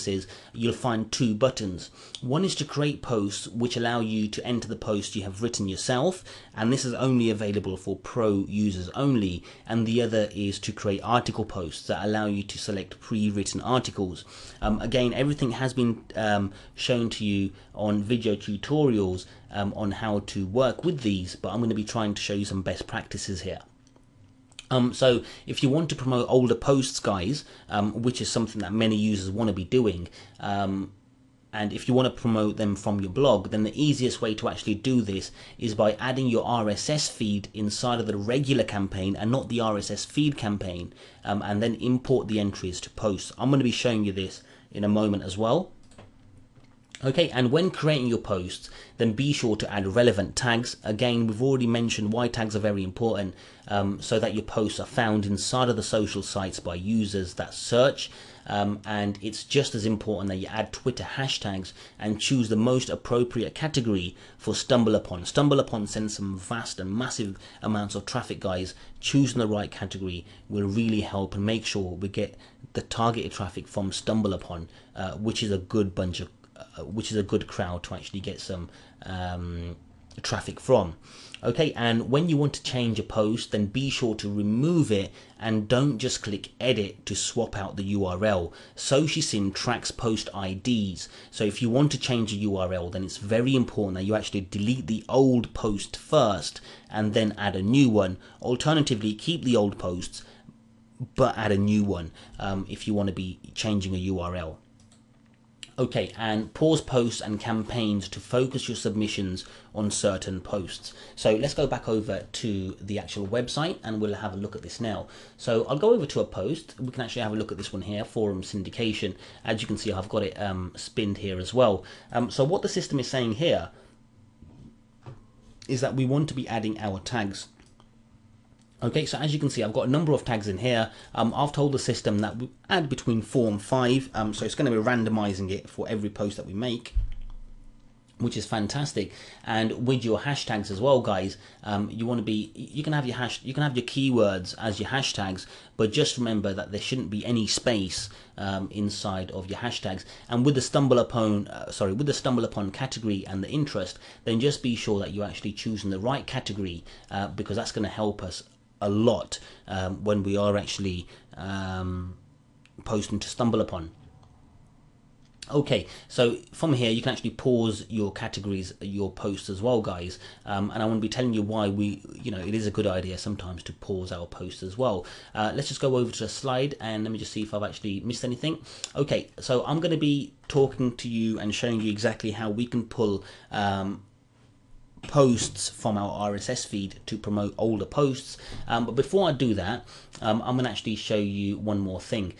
you'll find two buttons. One is to create posts, which allow you to enter the post you have written yourself, and this is only available for pro users only. And the other is to create article posts that allow you to select pre-written articles. Again, everything has been shown to you on video tutorials on how to work with these, but I'm going to be trying to show you some best practices here. So if you want to promote older posts, guys, which is something that many users want to be doing, and if you want to promote them from your blog, then the easiest way to actually do this is by adding your RSS feed inside of the regular campaign and not the RSS feed campaign, and then import the entries to posts. I'm going to be showing you this in a moment as well. Okay, and when creating your posts, then be sure to add relevant tags. Again, we've already mentioned why tags are very important, so that your posts are found inside of the social sites by users that search. And it's just as important that you add Twitter hashtags and choose the most appropriate category for StumbleUpon. StumbleUpon sends some vast and massive amounts of traffic, guys. Choosing the right category will really help and make sure we get the targeted traffic from StumbleUpon, which is a good bunch of which is a good crowd to actually get some traffic from. Okay, and when you want to change a post, then be sure to remove it and don't just click edit to swap out the URL. SocialSim tracks post IDs, so if you want to change a URL, then it's very important that you actually delete the old post first and then add a new one. Alternatively, keep the old posts but add a new one if you want to be changing a URL. Okay, and pause posts and campaigns to focus your submissions on certain posts. So let's go back over to the actual website and we'll have a look at this now. So I'll go over to a post. We can actually have a look at this one here, forum syndication. As you can see, I've got it spinned here as well. So what the system is saying here is that we want to be adding our tags. Okay, so as you can see, I've got a number of tags in here. I've told the system that we add between 4 and 5, so it's going to be randomizing it for every post that we make, which is fantastic. And with your hashtags as well, guys, you want to be, you can have your keywords as your hashtags, but just remember that there shouldn't be any space inside of your hashtags. And with the StumbleUpon category and the interest, then just be sure that you're actually choosing the right category, because that's going to help us a lot when we are actually posting to StumbleUpon. Okay, so from here you can actually pause your categories, your posts as well, guys, and I want to be telling you why it is a good idea sometimes to pause our posts as well. Let's just go over to the slide and let me just see if I've actually missed anything. Okay, so I'm going to be talking to you and showing you exactly how we can pull posts from our RSS feed to promote older posts, but before I do that, I'm going to actually show you one more thing.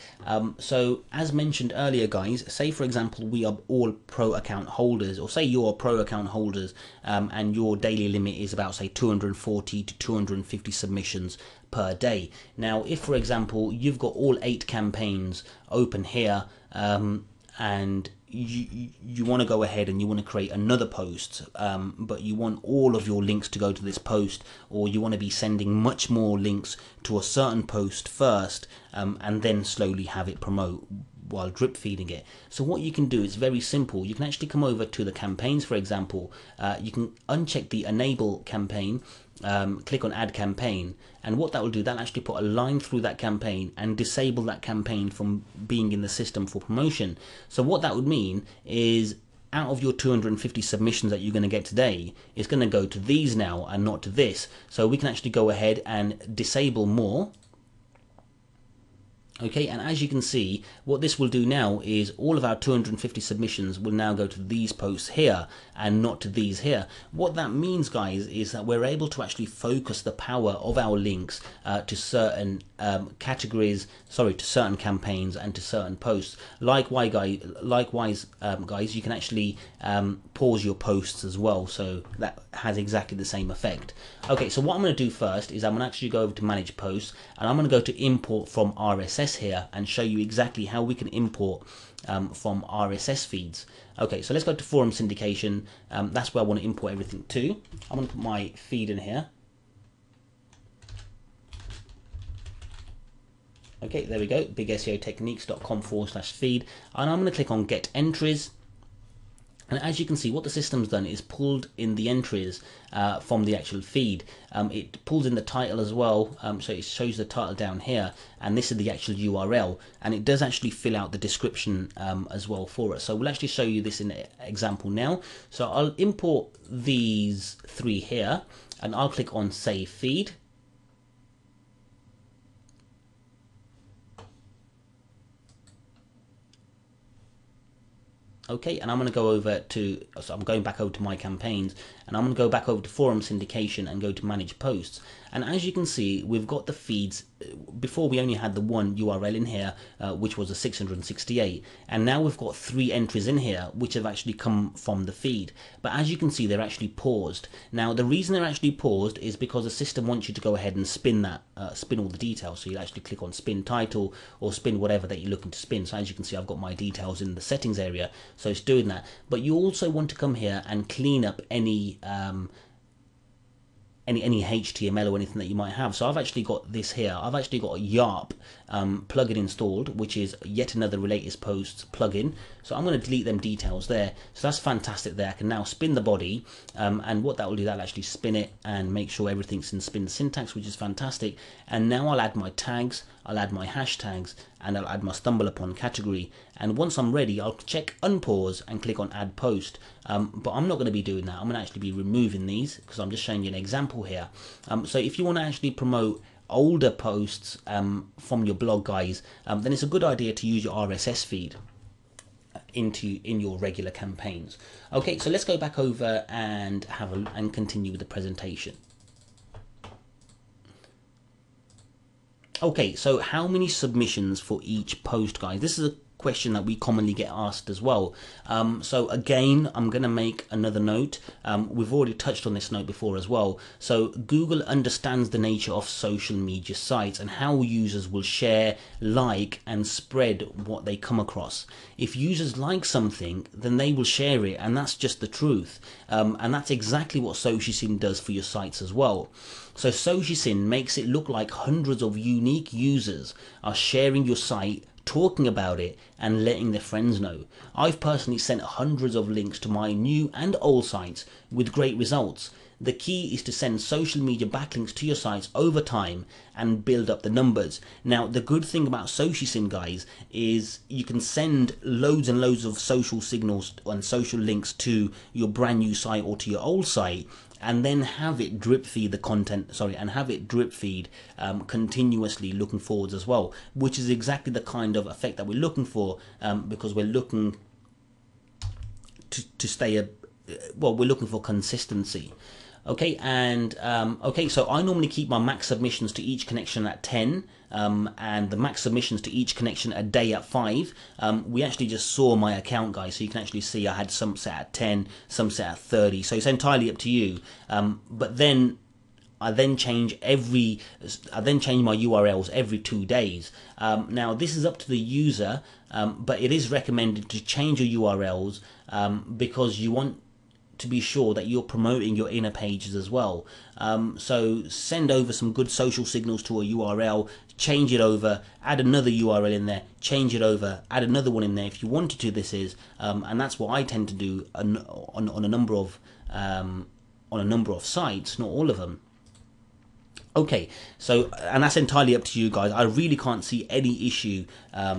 So as mentioned earlier, guys, say for example we are all pro account holders, or say you're pro account holders, and your daily limit is about say 240 to 250 submissions per day. Now if for example you've got all 8 campaigns open here, and you want to go ahead and you want to create another post, but you want all of your links to go to this post, or you want to be sending much more links to a certain post first, and then slowly have it promote while drip feeding it. So what you can do is very simple. You can actually come over to the campaigns, for example. You can uncheck the enable campaign, click on add campaign, and what that will do, that'll actually put a line through that campaign and disable that campaign from being in the system for promotion. So what that would mean is, out of your 250 submissions that you're going to get today, it's going to go to these now and not to this. So we can actually go ahead and disable more. Okay, and as you can see, what this will do now is all of our 250 submissions will now go to these posts here and not to these here. What that means, guys, is that we're able to actually focus the power of our links to certain categories, to certain campaigns and to certain posts. Likewise, guys, you can actually pause your posts as well, so that has exactly the same effect. Okay, so what I'm going to do first is I'm going to actually go over to manage posts, and I'm going to go to import from RSS here and show you exactly how we can import from RSS feeds. Okay, so let's go to forum syndication. That's where I want to import everything to. I'm going to put my feed in here. Okay, there we go, bigseotechniques.com/feed, and I'm going to click on get entries. And as you can see, what the system's done is pulled in the entries from the actual feed. It pulls in the title as well, so it shows the title down here, and this is the actual URL, and it does actually fill out the description as well for us. So we'll actually show you this in an example now. So I'll import these three here, and I'll click on save feed. Okay, and I'm going to go over to, so I'm going back over to my campaigns, and I'm going to go back over to forum syndication and go to manage posts. And as you can see, we've got the feeds. Before we only had the one URL in here, which was a 668, and now we've got three entries in here which have actually come from the feed. But as you can see, they're actually paused. Now the reason they're actually paused is because the system wants you to go ahead and spin that, spin all the details. So you actually click on spin title or spin whatever that you're looking to spin. So as you can see, I've got my details in the settings area, so it's doing that. But you also want to come here and clean up any HTML or anything that you might have. So I've actually got this here. I've actually got a YARP plugin installed, which is yet another latest posts plugin. So I'm going to delete them details there. So that's fantastic there. I can now spin the body, and what that will do, that'll actually spin it and make sure everything's in spin syntax, which is fantastic. And now I'll add my tags, I'll add my hashtags, and I'll add my stumble upon category. And once I'm ready, I'll check unpause and click on add post. But I'm not going to be doing that. I'm going to actually be removing these because I'm just showing you an example here. So if you want to actually promote older posts from your blog, guys, then it's a good idea to use your RSS feed in your regular campaigns. Okay, so let's go back over and and continue with the presentation. Okay, so how many submissions for each post, guys? This is a question that we commonly get asked as well. So again, I'm going to make another note. We've already touched on this note before as well. So Google understands the nature of social media sites and how users will share, like, and spread what they come across. If users like something, then they will share it, and that's just the truth. And that's exactly what SocialSyn does for your sites as well. So SocialSyn makes it look like hundreds of unique users are sharing your site, talking about it, and letting their friends know. I've personally sent hundreds of links to my new and old sites with great results. The key is to send social media backlinks to your sites over time and build up the numbers. Now, the good thing about SocialSyn, guys, is you can send loads and loads of social signals and social links to your brand new site or to your old site, and then have it drip feed the content, and have it drip feed continuously looking forwards as well, which is exactly the kind of effect that we're looking for, because we're looking to stay, we're looking for consistency. Okay, and okay, so I normally keep my max submissions to each connection at 10, and the max submissions to each connection a day at 5. We actually just saw my account, guys, so you can actually see I had some set at 10, some set at 30, so it's entirely up to you. But then I then change my URLs every 2 days. Now this is up to the user, but it is recommended to change your URLs because you want to be sure that you're promoting your inner pages as well. So send over some good social signals to a URL, change it over, add another URL in there, change it over, add another one in there if you wanted to. This is, and that's what I tend to do on a number of sites, not all of them. Okay, so, and that's entirely up to you guys. I really can't see any issue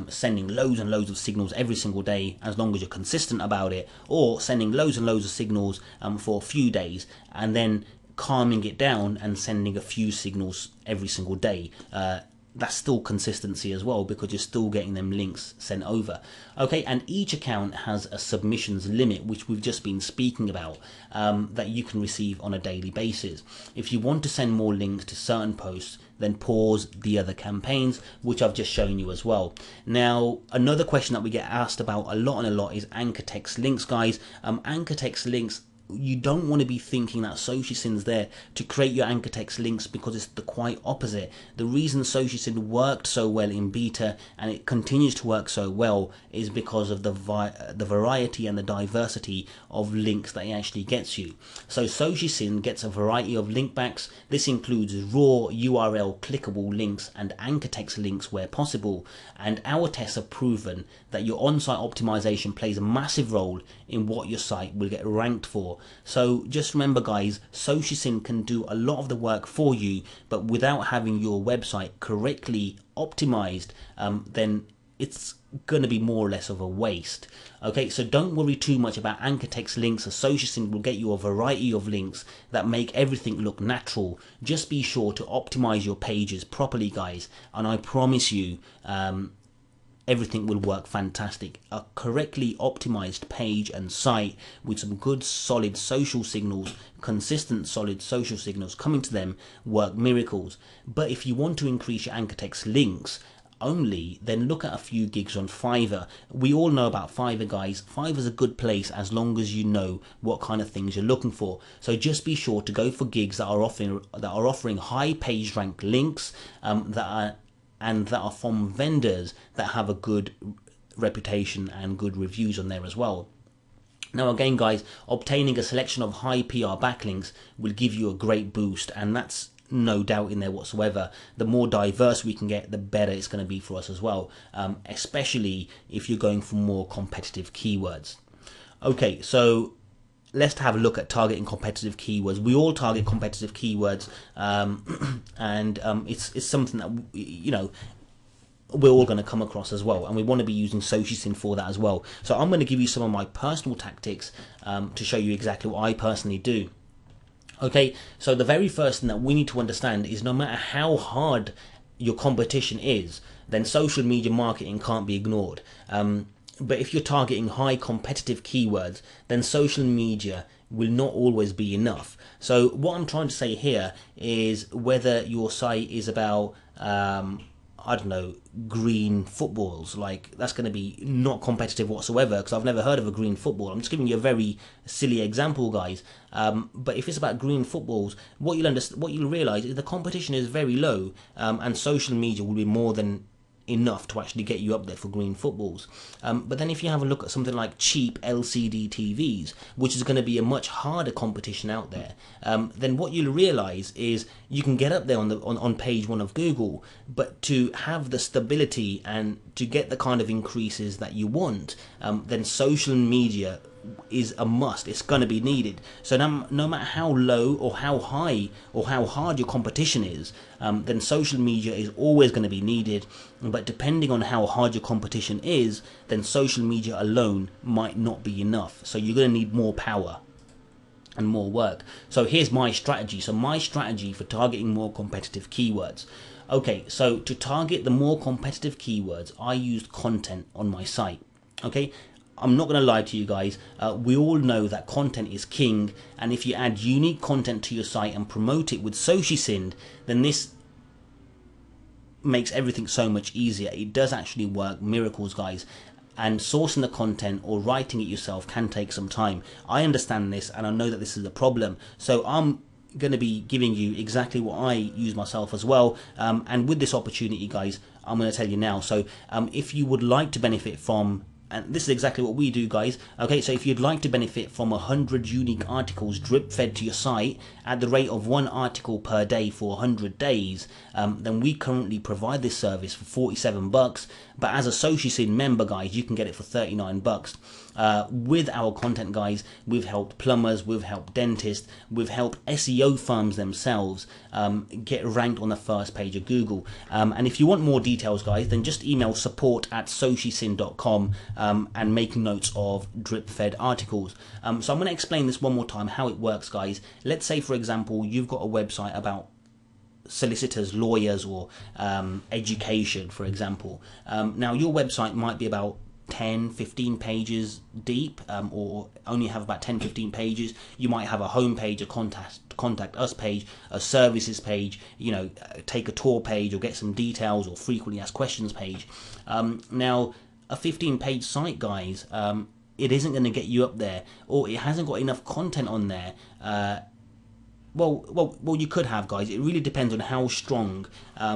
sending loads and loads of signals every single day, as long as you're consistent about it, or sending loads and loads of signals for a few days and then calming it down and sending a few signals every single day. That's still consistency as well, because you're still getting them links sent over. Okay, and each account has a submissions limit, which we've just been speaking about, that you can receive on a daily basis. If you want to send more links to certain posts, then pause the other campaigns, which I've just shown you as well. Now, another question that we get asked about a lot is anchor text links, guys. Anchor text links, you don't want to be thinking that SocialSyn's there to create your anchor text links, because it's the quite opposite. The reason SocialSyn worked so well in beta, and it continues to work so well, is because of the variety and the diversity of links that it actually gets you. So SocialSyn gets a variety of link backs. This includes raw URL clickable links and anchor text links where possible. And our tests have proven that your on-site optimization plays a massive role in what your site will get ranked for. So just remember, guys, SocialSyn can do a lot of the work for you, but without having your website correctly optimized, then it's going to be more or less of a waste. Okay, so don't worry too much about anchor text links, as SocialSyn will get you a variety of links that make everything look natural. Just be sure to optimize your pages properly, guys, and I promise you everything will work fantastic. A correctly optimized page and site with some good solid social signals, consistent solid social signals coming to them, work miracles. But if you want to increase your anchor text links only, then look at a few gigs on Fiverr. We all know about Fiverr, guys. Fiverr's a good place as long as you know what kind of things you're looking for. So just be sure to go for gigs that are offering high page rank links, that are from vendors that have a good reputation and good reviews on there as well. Now again, guys, obtaining a selection of high PR backlinks will give you a great boost, and that's no doubt in there whatsoever. The more diverse we can get, the better it's going to be for us as well, especially if you're going for more competitive keywords. Okay, so let's have a look at targeting competitive keywords. We all target competitive keywords, and it's something that, you know, we're all going to come across as well, and we want to be using SocialSyn for that as well. So I'm going to give you some of my personal tactics to show you exactly what I personally do. Okay, so the very first thing that we need to understand is, no matter how hard your competition is, then social media marketing can't be ignored. But if you're targeting high competitive keywords, then social media will not always be enough. So what I'm trying to say here is, whether your site is about I don't know, green footballs, like, that's going to be not competitive whatsoever, because I've never heard of a green football. I'm just giving you a very silly example, guys. But if it's about green footballs, what you'll realize is the competition is very low, and social media will be more than enough to actually get you up there for green footballs. But then if you have a look at something like cheap LCD TVs, which is going to be a much harder competition out there, then what you'll realize is you can get up there on page 1 of Google, but to have the stability and to get the kind of increases that you want, then social media is a must. It's going to be needed. So no matter how low or how high or how hard your competition is, then social media is always going to be needed. But depending on how hard your competition is, then social media alone might not be enough. So you're going to need more power and more work. So here's my strategy. So my strategy for targeting more competitive keywords. Okay, so to target the more competitive keywords, I used content on my site. Okay, I'm not going to lie to you guys, we all know that content is king, and if you add unique content to your site and promote it with SocialSyn, then this makes everything so much easier. It does actually work miracles, guys, and sourcing the content or writing it yourself can take some time. I understand this, and I know that this is a problem, so I'm going to be giving you exactly what I use myself as well. And with this opportunity, guys, I'm going to tell you now. So if you would like to benefit from, and this is exactly what we do, guys. Okay, so if you'd like to benefit from 100 unique articles drip fed to your site at the rate of 1 article per day for 100 days, then we currently provide this service for $47. But as a SocialSyn member, guys, you can get it for $39. With our content, guys, we've helped plumbers, we've helped dentists, we've helped SEO firms themselves get ranked on the first page of Google. And if you want more details, guys, then just email support@socialsyn.com and make notes of drip fed articles. So I'm going to explain this one more time how it works, guys. Let's say, for example, you've got a website about solicitors, lawyers, or education, for example. Now your website might be about 10-15 pages deep, or only have about 10-15 pages. You might have a home page, a contact us page, a services page, you know, take a tour page, or get some details, or frequently asked questions page. Now a 15-page site, guys, it isn't going to get you up there, or it hasn't got enough content on there. Well, you could have, guys. It really depends on how strong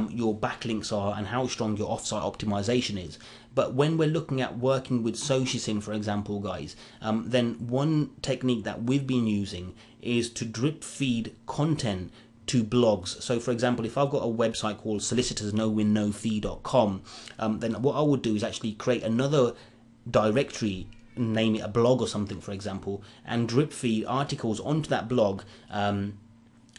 your backlinks are and how strong your offsite optimization is. But when we're looking at working with SocialSyn, for example, guys, then one technique that we've been using is to drip feed content to blogs. So, for example, if I've got a website called solicitorsnowinNoFee.com, then what I would do is actually create another directory, name it a blog or something, for example, and drip feed articles onto that blog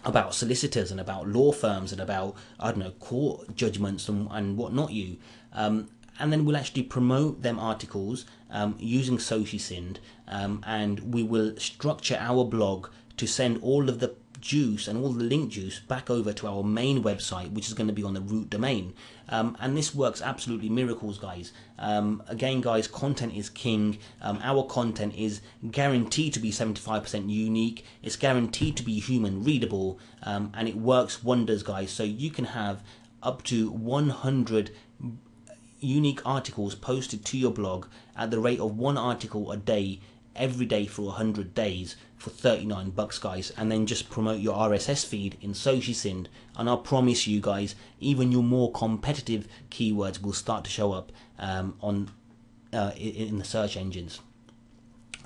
about solicitors and about law firms and about, I don't know, court judgments and whatnot you. And then we'll actually promote them articles using SocialSyn, and we will structure our blog to send all of the juice and all the link juice back over to our main website, which is going to be on the root domain. And this works absolutely miracles, guys. Again, guys, content is king. Our content is guaranteed to be 75% unique. It's guaranteed to be human readable, and it works wonders, guys. So you can have up to 100 unique articles posted to your blog at the rate of 1 article a day, every day for 100 days for $39, guys, and then just promote your RSS feed in SocialSyn, and I promise you, guys, even your more competitive keywords will start to show up in the search engines.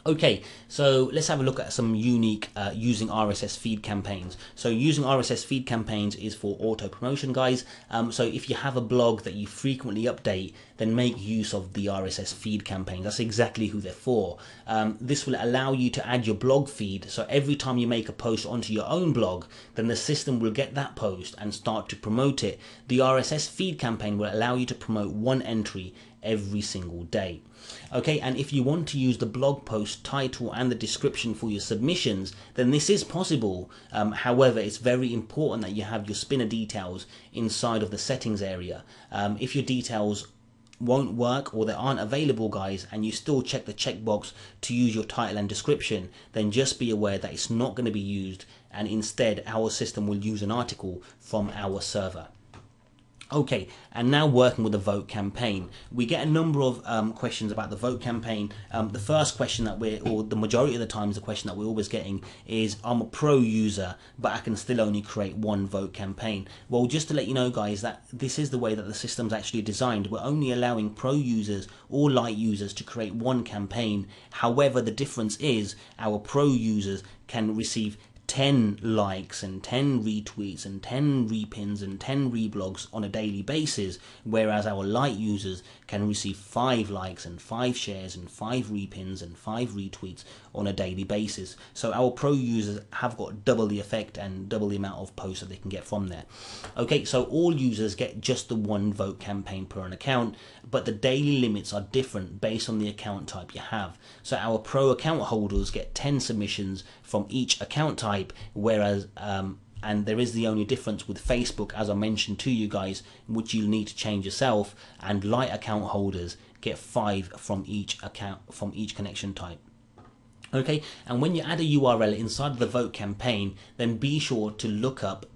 Okay, so let's have a look at some unique using RSS feed campaigns. So using RSS feed campaigns is for auto promotion, guys. So if you have a blog that you frequently update, then make use of the RSS feed campaign. That's exactly who they're for. This will allow you to add your blog feed. So every time you make a post onto your own blog, then the system will get that post and start to promote it. The RSS feed campaign will allow you to promote 1 entry every single day. Okay, and if you want to use the blog post title and the description for your submissions, then this is possible. However, it's very important that you have your spinner details inside of the settings area. If your details won't work or they aren't available, guys, and you still check the checkbox to use your title and description, then just be aware that it's not going to be used, and instead our system will use an article from our server. Okay, and now working with the vote campaign. We get a number of questions about the vote campaign. The first question that or the majority of the times, the question that we're always getting is, I'm a pro user, but I can still only create 1 vote campaign. Well, just to let you know, guys, that this is the way that the system's actually designed. We're only allowing pro users or light users to create 1 campaign. However, the difference is our pro users can receive 10 likes and 10 retweets and 10 repins and 10 reblogs on a daily basis, whereas our light users can receive 5 likes and 5 shares and 5 repins and 5 retweets on a daily basis. So our pro users have got double the effect and double the amount of posts that they can get from there. Okay, so all users get just the 1 vote campaign per an account, but the daily limits are different based on the account type you have. So our pro account holders get 10 submissions from each account type, whereas and there is the only difference with Facebook, as I mentioned to you guys, which you'll need to change yourself, and light account holders get 5 from each account, from each connection type. Okay, and when you add a URL inside of the vote campaign, then be sure to look up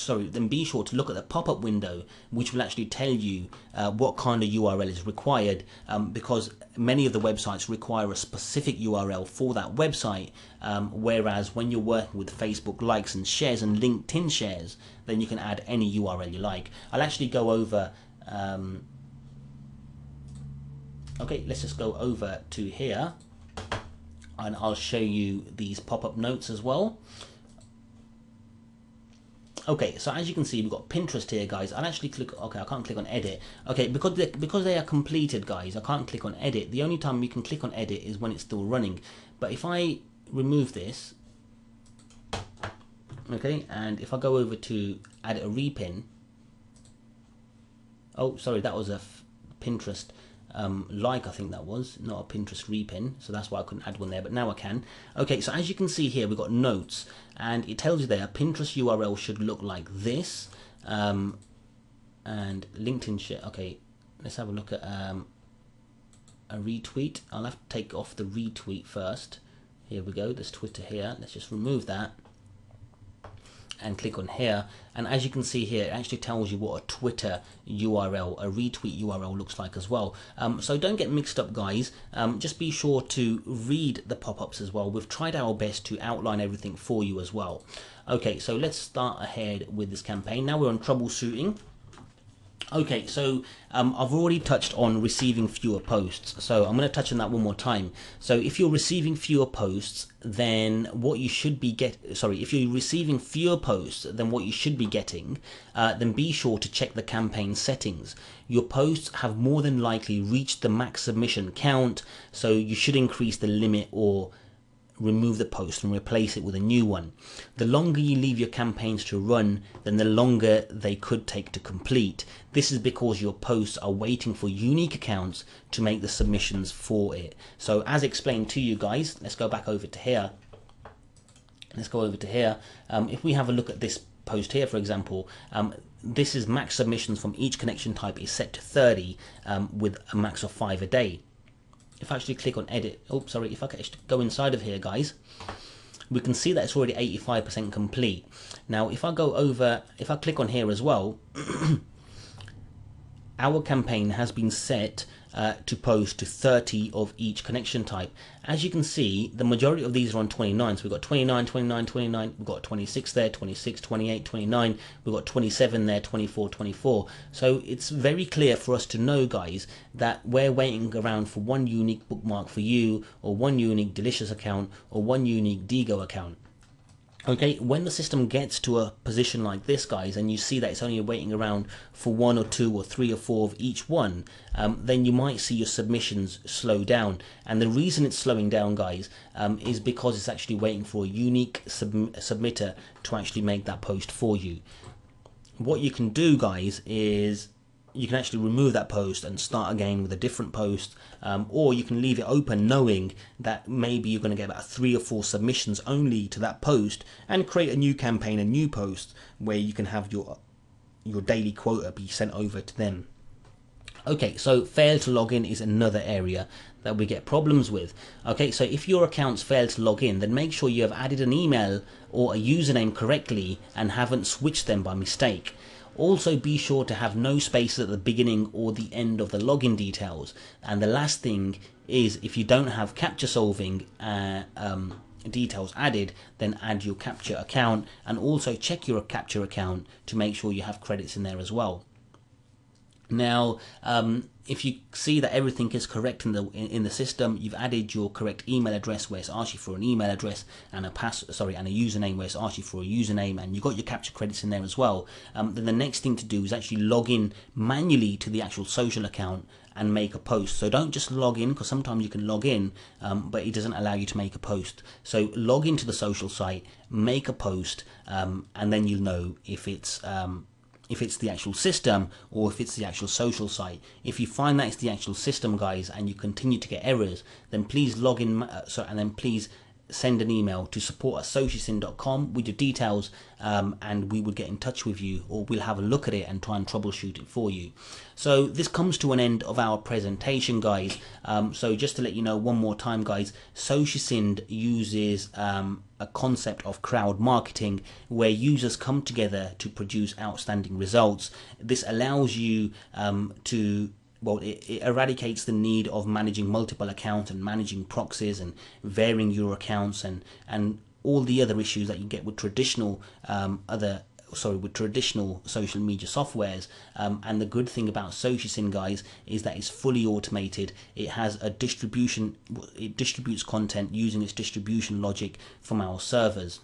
then be sure to look at the pop-up window, which will actually tell you what kind of URL is required, because many of the websites require a specific URL for that website, whereas when you're working with Facebook likes and shares and LinkedIn shares, then you can add any URL you like. I'll actually go over okay, let's just go over to here and I'll show you these pop-up notes as well. Okay, so as you can see, we've got Pinterest here, guys. I'll actually click, okay, I can't click on edit. Okay, because they are completed, guys, I can't click on edit. The only time you can click on edit is when it's still running. But if I remove this, okay, and if I go over to add a repin, oh, sorry, that was a Pinterest like, I think that was, not a Pinterest repin, so that's why I couldn't add one there, but now I can. Okay, so as you can see here, we've got notes, and it tells you there Pinterest URL should look like this, and LinkedIn share. Okay, let's have a look at a retweet. I'll have to take off the retweet first. Here we go, there's Twitter here. Let's just remove that and click on here, and as you can see here, it actually tells you what a Twitter URL, a retweet URL looks like as well. So don't get mixed up, guys. Just be sure to read the pop-ups as well. We've tried our best to outline everything for you as well. Okay, so let's start ahead with this campaign. Now we're on troubleshooting. Okay, so I've already touched on receiving fewer posts, so I'm going to touch on that one more time. So if you're receiving fewer posts, then what you should be if you're receiving fewer posts than what you should be getting, then be sure to check the campaign settings. Your posts have more than likely reached the max submission count, so you should increase the limit or remove the post and replace it with a new one. The longer you leave your campaigns to run, then the longer they could take to complete. This is because your posts are waiting for unique accounts to make the submissions for it. So as explained to you guys, let's go back over to here. Let's go over to here. If we have a look at this post here, for example, this is max submissions from each connection type is set to 30 with a max of 5 a day. If I actually click on edit, oh sorry, if I can go inside of here, guys, we can see that it's already 85% complete. Now if I go over, if I click on here as well, our campaign has been set to post to 30 of each connection type. As you can see, the majority of these are on 29, so we've got 29, 29, 29, we've got 26 there, 26, 28, 29, we've got 27 there, 24, 24. So it's very clear for us to know, guys, that we're waiting around for one unique bookmark for you, or one unique Delicious account, or one unique Digo account. Okay, when the system gets to a position like this, guys, and you see that it's only waiting around for 1 or 2 or 3 or 4 of each one, then you might see your submissions slow down. And the reason it's slowing down, guys, is because it's actually waiting for a unique submitter to actually make that post for you. What you can do, guys, is you can actually remove that post and start again with a different post, or you can leave it open knowing that maybe you're going to get about 3 or 4 submissions only to that post, and create a new campaign, a new post where you can have your daily quota be sent over to them. Okay, so fail to log in is another area that we get problems with. Okay, so if your accounts fail to log in, then make sure you have added an email or a username correctly and haven't switched them by mistake. Also be sure to have no spaces at the beginning or the end of the login details. And the last thing is, if you don't have captcha solving details added, then add your captcha account, and also check your captcha account to make sure you have credits in there as well. Now if you see that everything is correct in the system, you've added your correct email address where it's asked you for an email address, and a username where it's asked you for a username, and you've got your captcha credits in there as well, then the next thing to do is actually log in manually to the actual social account and make a post. So don't just log in, because sometimes you can log in but it doesn't allow you to make a post. So log into the social site, make a post, and then you'll know if it's the actual system or if it's the actual social site. If you find that it's the actual system, guys, and you continue to get errors, then please log in, and then please send an email to support@socialsyn.com with your details, and we will get in touch with you, or we'll have a look at it and try and troubleshoot it for you. So this comes to an end of our presentation, guys. So just to let you know one more time, guys, SocialSyn uses a concept of crowd marketing where users come together to produce outstanding results. This allows you it eradicates the need of managing multiple accounts and managing proxies and varying your accounts and all the other issues that you get with traditional traditional social media softwares. And the good thing about SocialSyn, guys, is that it's fully automated. It has a distribution, it distributes content using its distribution logic from our servers.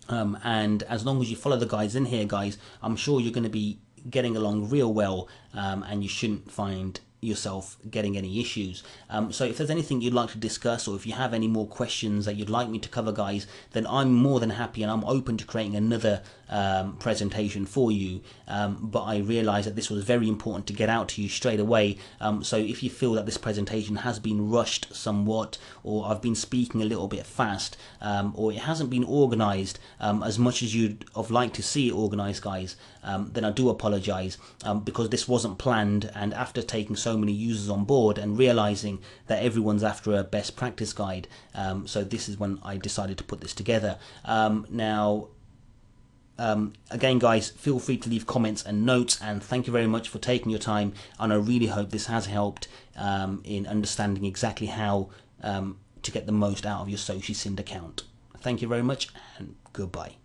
And as long as you follow the guides in here, guys, I'm sure you're going to be getting along real well, and you shouldn't find yourself getting any issues. So if there's anything you'd like to discuss, or if you have any more questions that you'd like me to cover, guys, then I'm more than happy and I'm open to creating another presentation for you. But I realize that this was very important to get out to you straight away. So if you feel that this presentation has been rushed somewhat, or I've been speaking a little bit fast, or it hasn't been organized as much as you'd have liked to see it organized, guys, then I do apologize, because this wasn't planned, and after taking so many users on board and realizing that everyone's after a best practice guide, so this is when I decided to put this together. Again, guys, feel free to leave comments and notes, and thank you very much for taking your time, and I really hope this has helped in understanding exactly how to get the most out of your SocialSyn account. Thank you very much, and goodbye.